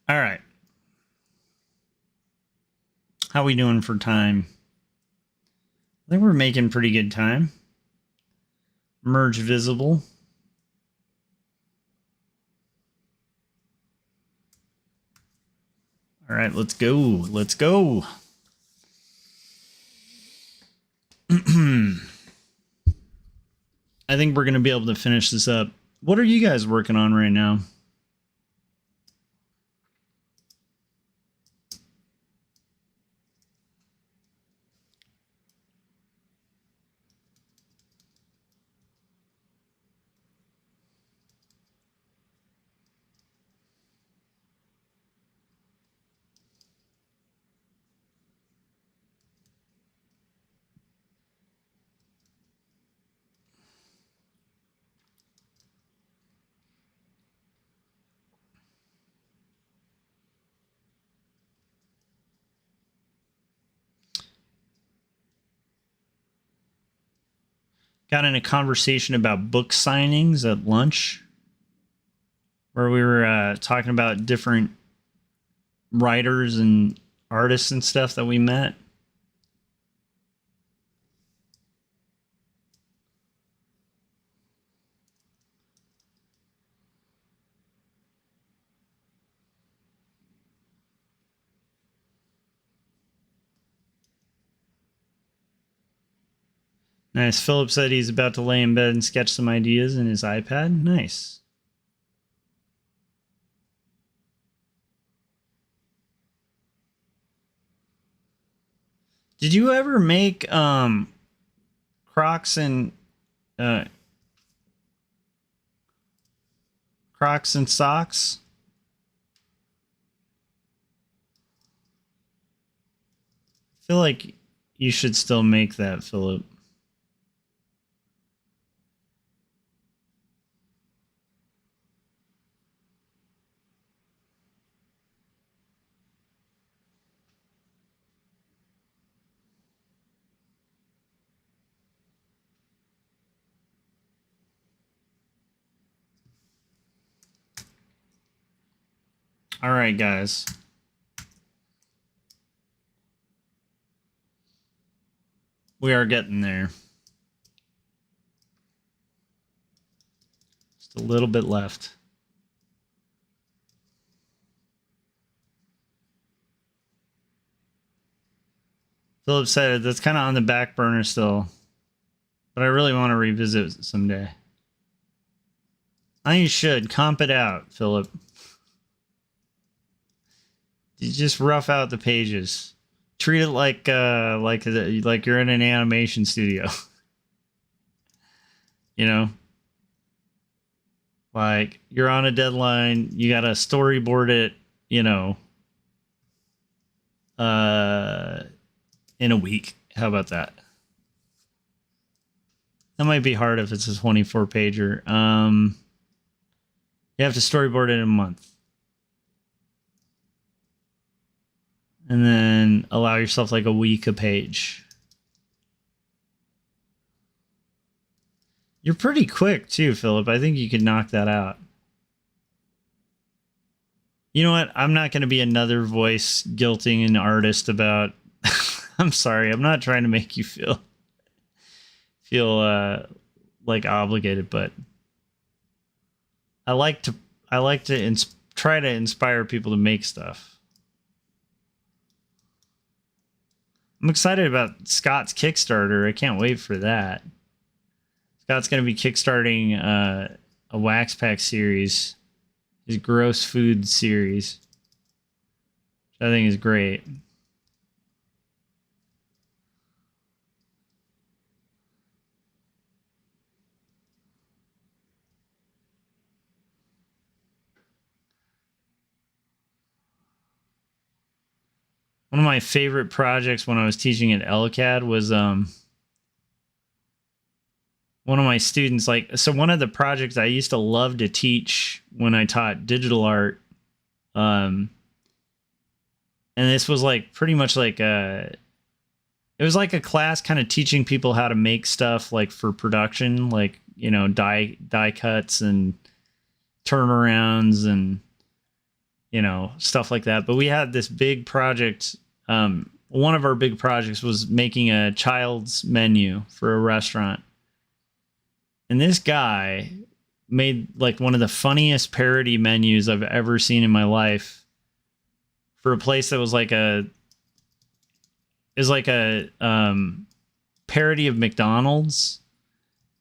C: All right. How we doing for time? I think we're making pretty good time. Merge visible. All right, let's go. Let's go. I think we're going to be able to finish this up. What are you guys working on right now? Got in a conversation about book signings at lunch where we were talking about different writers and artists and stuff that we met. Nice. Philip said he's about to lay in bed and sketch some ideas in his iPad. Nice. Did you ever make Crocs and socks? I feel like you should still make that, Philip. All right, guys. We are getting there. Just a little bit left. Philip said that's kind of on the back burner still, but I really want to revisit it someday. I think you should comp it out, Philip. You just rough out the pages. Treat it like you're in an animation studio. You know, like you're on a deadline. You got to storyboard it. You know, in a week. How about that? That might be hard if it's a 24 pager. You have to storyboard it in a month. And then allow yourself like a week a page. You're pretty quick too, Philip. I think you could knock that out. You know what? I'm not going to be another voice guilting an artist about... I'm sorry. I'm not trying to make you feel like obligated, but I like to try to inspire people to make stuff. I'm excited about Scott's Kickstarter. I can't wait for that. Scott's going to be kickstarting a Wax Pack series, his Gross Food series, which I think is great. One of my favorite projects when I was teaching at LCAD was one of my students, one of the projects I used to love to teach when I taught digital art, and this was like pretty much like it was like a class kind of teaching people how to make stuff like for production, like, you know, die cuts and turnarounds and, stuff like that. But we had this big project. One of our big projects was making a child's menu for a restaurant. And this guy made like one of the funniest parody menus I've ever seen in my life for a place that was like a parody of McDonald's.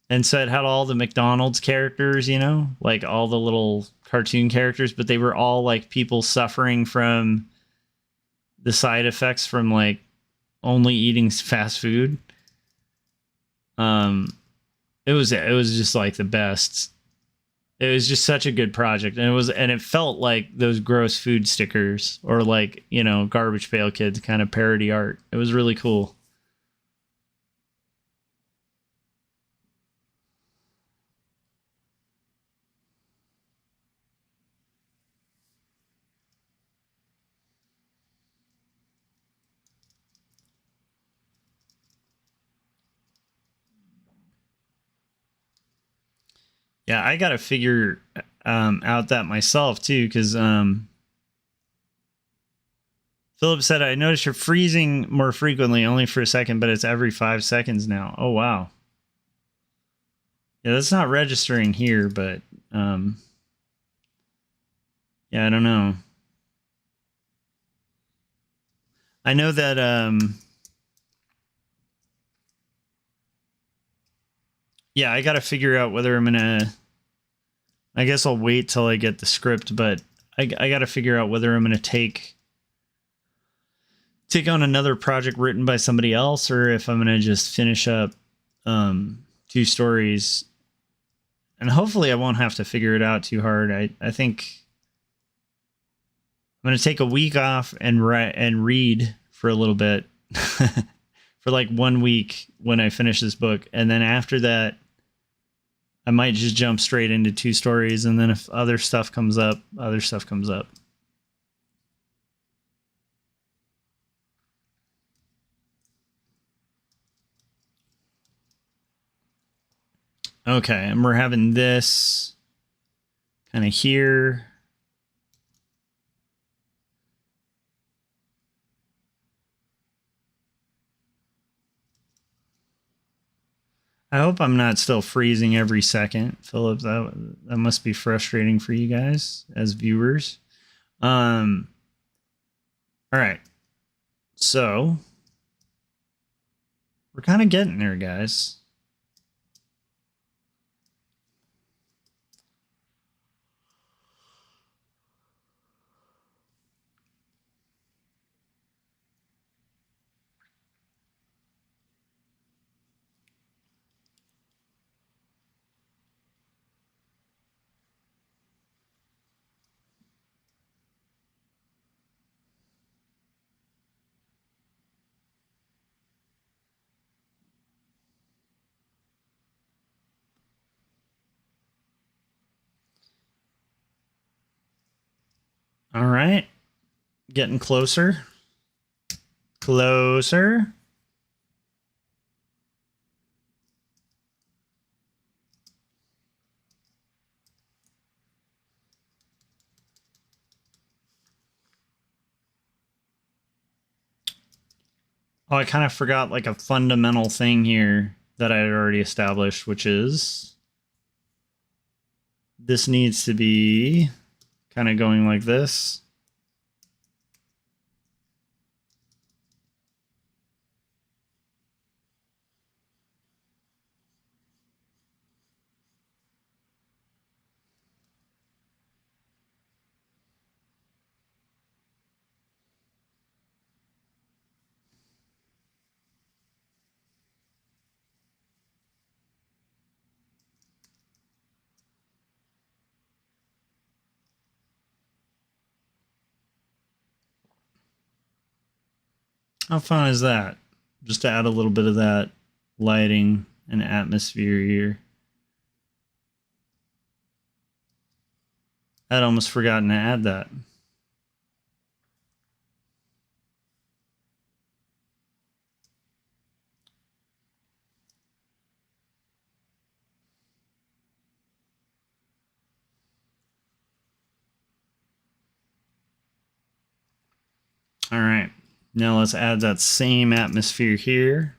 C: And so it had all the McDonald's characters, like all the little cartoon characters, but they were all like people suffering from the side effects from like only eating fast food. It was just like the best. It was just such a good project, and it felt like those gross food stickers or like, Garbage Pail Kids kind of parody art. It was really cool. Yeah, I got to figure out that myself too, because Philip said, I noticed you're freezing more frequently, only for a second, but it's every 5 seconds now. Oh, wow. Yeah, that's not registering here, but yeah, I don't know. I know that yeah, I got to figure out whether I'm gonna. I guess I'll wait till I get the script, but I got to figure out whether I'm gonna take on another project written by somebody else, or if I'm gonna just finish up 2 stories, and hopefully I won't have to figure it out too hard. I think I'm gonna take a week off and read for a little bit for like 1 week when I finish this book, and then after that I might just jump straight into 2 stories, and then if other stuff comes up, other stuff comes up. Okay, and we're having this kind of here. I hope I'm not still freezing every second, Philip. That must be frustrating for you guys as viewers. All right. So we're kind of getting there, guys. All right. Getting closer. Closer. Oh, I kind of forgot like a fundamental thing here that I had already established, which is this needs to be kind of going like this. How fun is that? Just to add a little bit of that lighting and atmosphere here. I'd almost forgotten to add that. All right. Now let's add that same atmosphere here.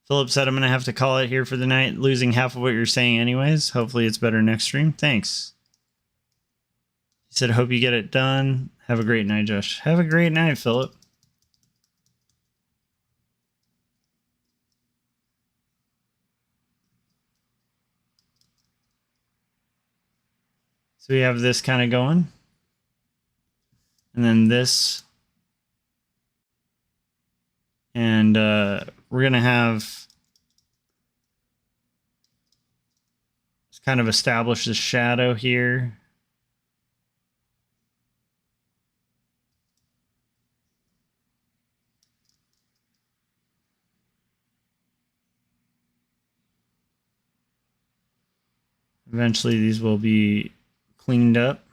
C: Philip said I'm going to have to call it here for the night, losing half of what you're saying anyways. Hopefully it's better next stream. Thanks. He said, hope you get it done. Have a great night, Josh. Have a great night, Philip. So we have this kind of going. And then this. And we're going to have kind of establish the shadow here. Eventually these will be cleaned up.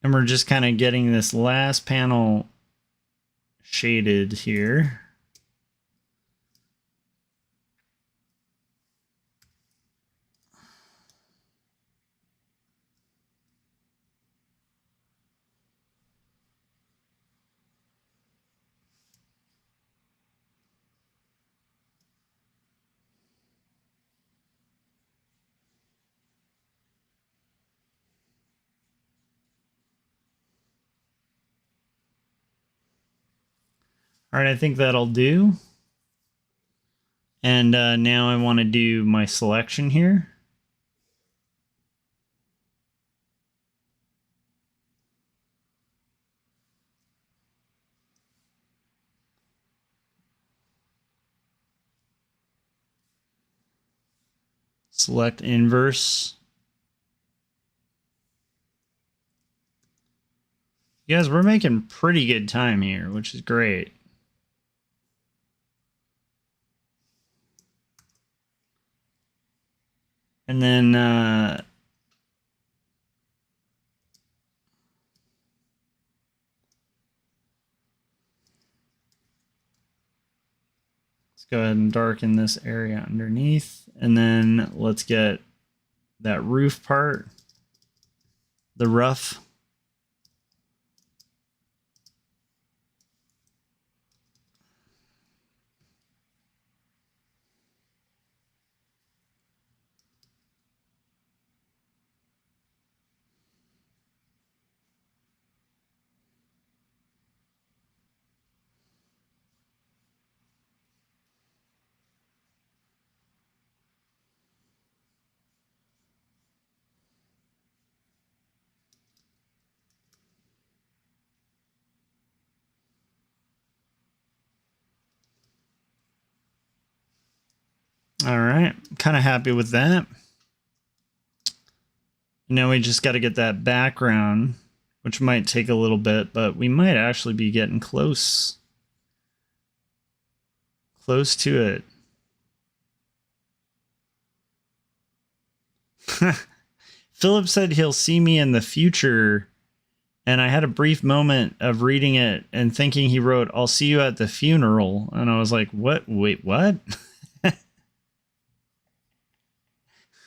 C: And we're just kind of getting this last panel shaded here. All right, I think that'll do. And now I want to do my selection here. Select inverse. You guys, we're making pretty good time here, which is great. And then let's go ahead and darken this area underneath. And then let's get that roof part, the rough. All right, kind of happy with that. Now we just got to get that background, which might take a little bit, but we might actually be getting close to it. Philip said he'll see me in the future, and I had a brief moment of reading it and thinking he wrote, "I'll see you at the funeral," and I was like, "What? Wait, what?"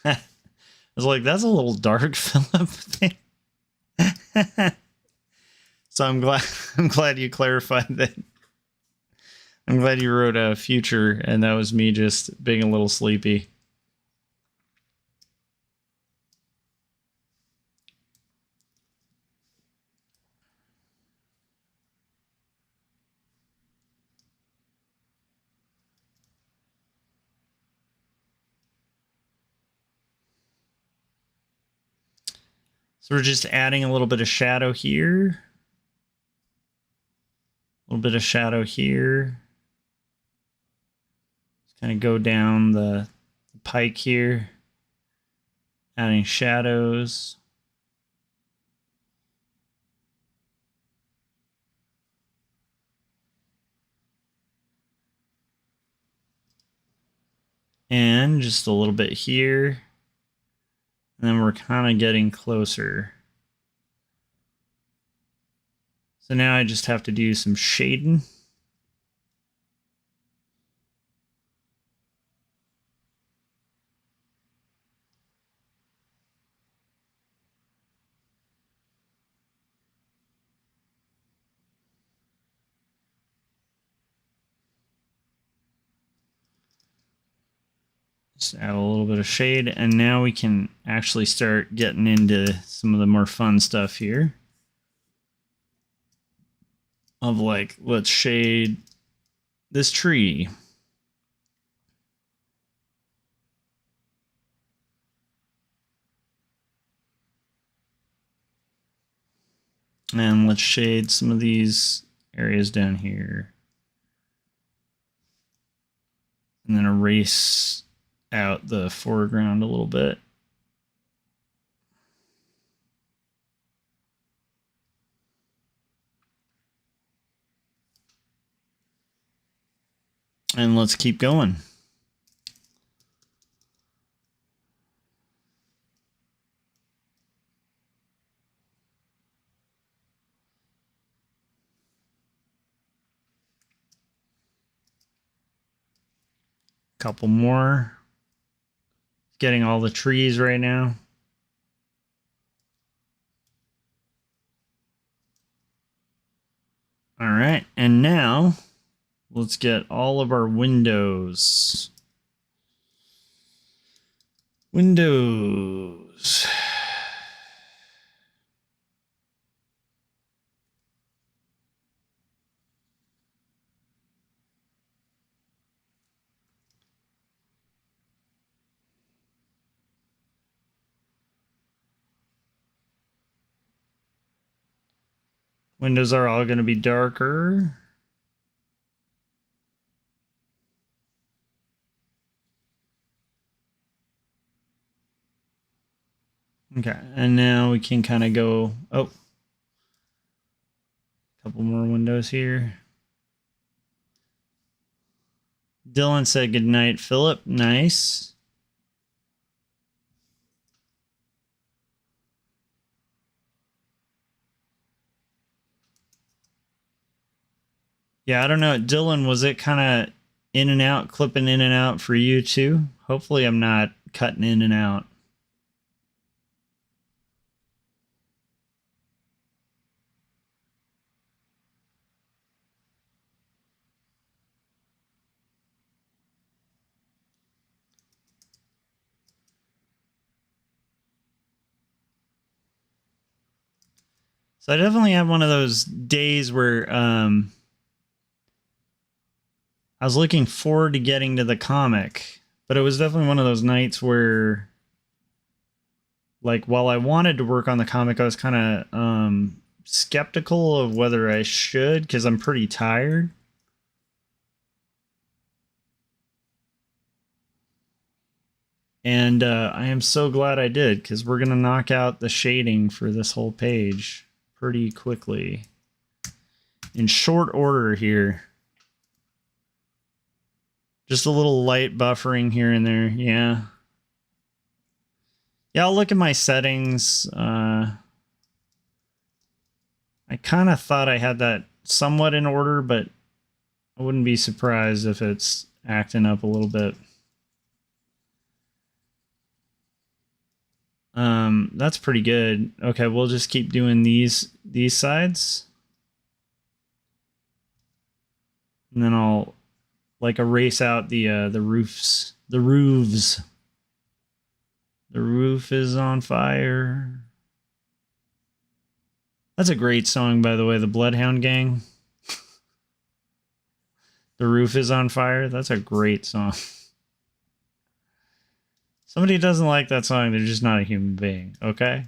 C: I was like, "That's a little dark, Philip." So I'm glad you clarified that. I'm glad you wrote a future, and that was me just being a little sleepy. So we're just adding a little bit of shadow here. A little bit of shadow here. Just kind of go down the pike here. Adding shadows. And just a little bit here. And then we're kind of getting closer. So now I just have to do some shading. Just add a little bit of shade, and now we can actually start getting into some of the more fun stuff here. Of like, let's shade this tree. And let's shade some of these areas down here. And then erase out the foreground a little bit. And let's keep going. Couple more. Getting all the trees right now. All right, and now let's get all of our windows. Windows. Windows are all going to be darker. Okay, and now we can kind of go, oh, a couple more windows here. Dylan said goodnight, Philip. Nice. Yeah, I don't know. Dylan, was it kind of in and out, clipping in and out for you too? Hopefully I'm not cutting in and out. So I definitely had one of those days where I was looking forward to getting to the comic, but it was definitely one of those nights where, like, while I wanted to work on the comic, I was kind of skeptical of whether I should, because I'm pretty tired. And I am so glad I did, because we're going to knock out the shading for this whole page pretty quickly. In short order here. Just a little light buffering here and there, yeah. Yeah, I'll look at my settings. I kind of thought I had that somewhat in order, but I wouldn't be surprised if it's acting up a little bit. That's pretty good. Okay, we'll just keep doing these sides. And then I'll like erase out the roofs. The roofs. The roof is on fire. That's a great song, by the way, the Bloodhound Gang. The roof is on fire. That's a great song. Somebody who doesn't like that song, they're just not a human being, okay?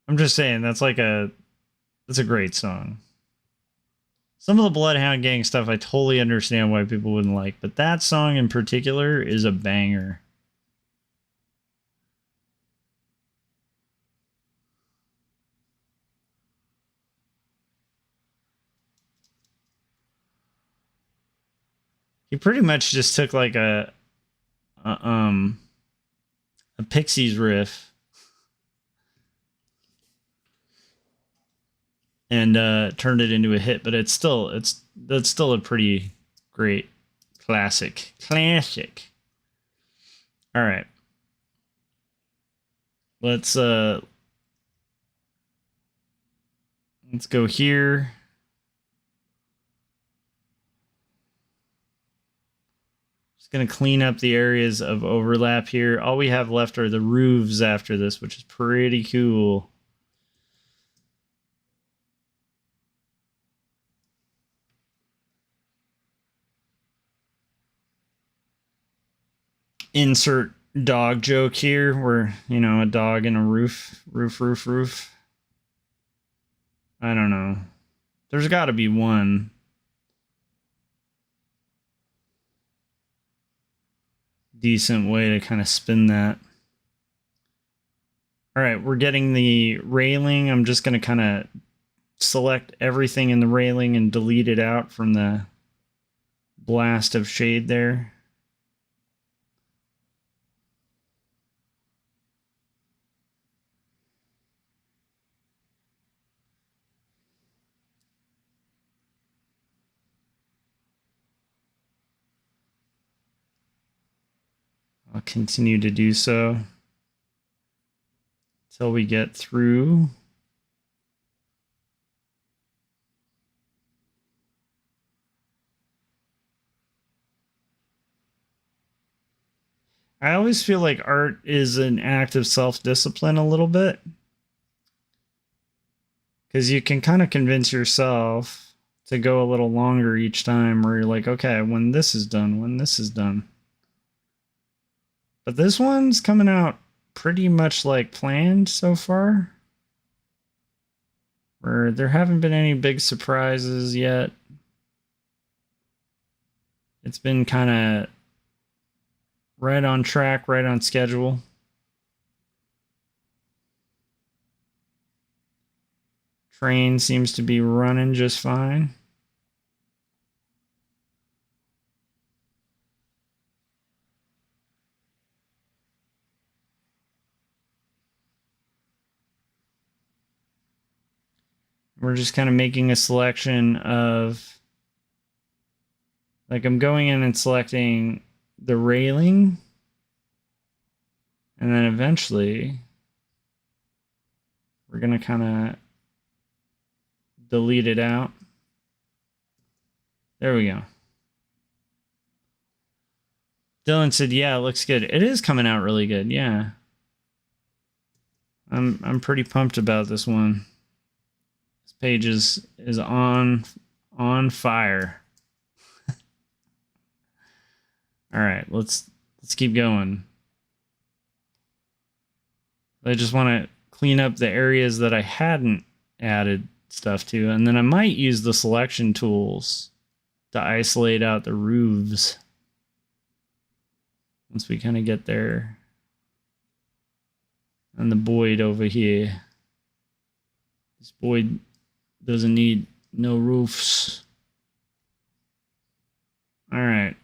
C: I'm just saying, that's a great song. Some of the Bloodhound Gang stuff, I totally understand why people wouldn't like, but that song in particular is a banger. He pretty much just took like a Pixies riff and turned it into a hit, but that's still a pretty great classic. All right. Let's go here. Just going to clean up the areas of overlap here. All we have left are the roofs after this, which is pretty cool. Insert dog joke here where, you know, a dog in a roof. I don't know. There's got to be one. Decent way to kind of spin that. All right, we're getting the railing. I'm just going to kind of select everything in the railing and delete it out from the blast of shade there. I'll continue to do so until we get through. I always feel like art is an act of self-discipline a little bit. Because you can kind of convince yourself to go a little longer each time where you're like, okay, when this is done. But this one's coming out pretty much like planned so far. Where there haven't been any big surprises yet. It's been kind of right on track, right on schedule. Train seems to be running just fine. We're just kind of making a selection of, like, I'm going in and selecting the railing, and then eventually we're going to kind of delete it out. There we go. Dylan said, yeah, it looks good. It is coming out really good, yeah. I'm pretty pumped about this one. This page is on fire. All right, let's keep going. I just want to clean up the areas that I hadn't added stuff to, and then I might use the selection tools to isolate out the roofs once we kind of get there. And the Boyd over here. This Boyd doesn't need no roofs. All right.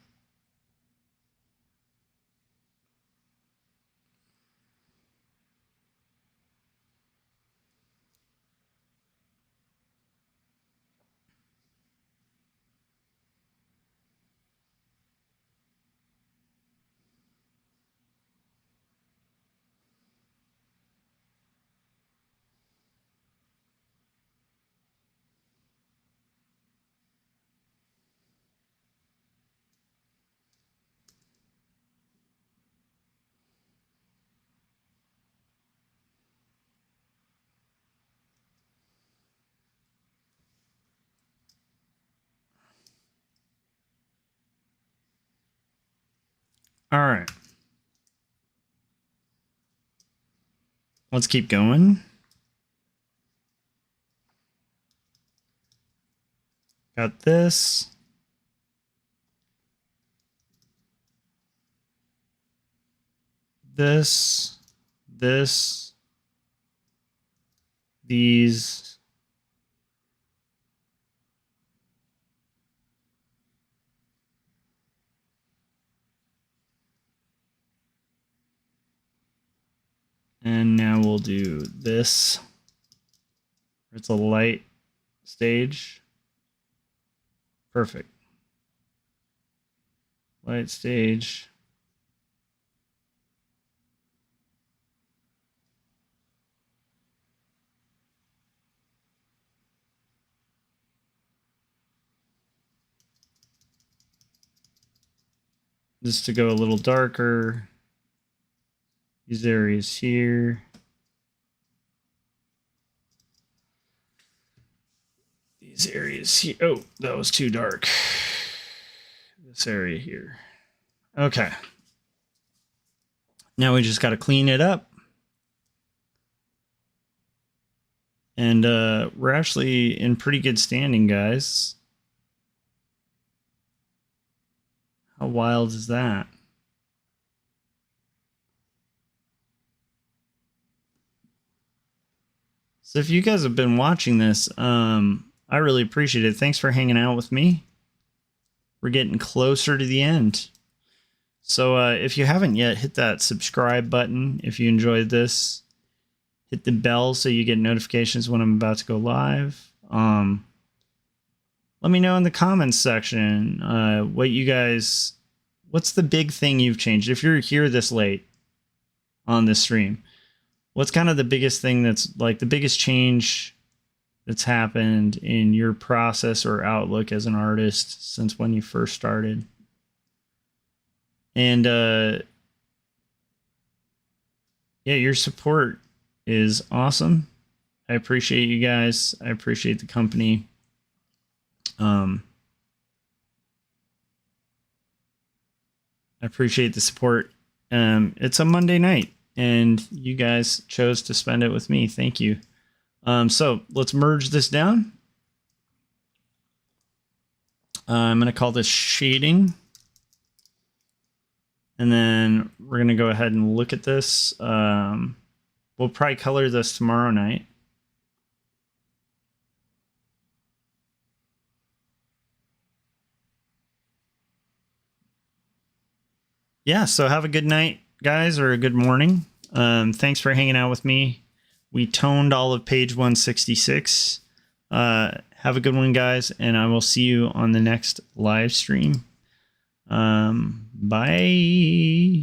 C: All right. Let's keep going. Got this. This. These. And now we'll do this. It's a light stage. Perfect. Light stage. Just to go a little darker. These areas here. These areas here. Oh, that was too dark. This area here. Okay. Now we just got to clean it up. And we're actually in pretty good standing, guys. How wild is that? So if you guys have been watching this, I really appreciate it. Thanks for hanging out with me. We're getting closer to the end. So if you haven't yet, hit that subscribe button if you enjoyed this. Hit the bell so you get notifications when I'm about to go live. Let me know in the comments section what's the big thing you've changed? If you're here this late on this stream, what's kind of the biggest thing that's like the biggest change that's happened in your process or outlook as an artist since when you first started? And yeah, your support is awesome. I appreciate you guys. I appreciate the company. I appreciate the support. It's a Monday night, and you guys chose to spend it with me. Thank you. So let's merge this down. I'm going to call this shading. And then we're going to go ahead and look at this. We'll probably color this tomorrow night. Yeah, so have a good night, guys, or a good morning. Thanks for hanging out with me. We toned all of page 166. Have a good one, guys, and I will see you on the next live stream. Bye.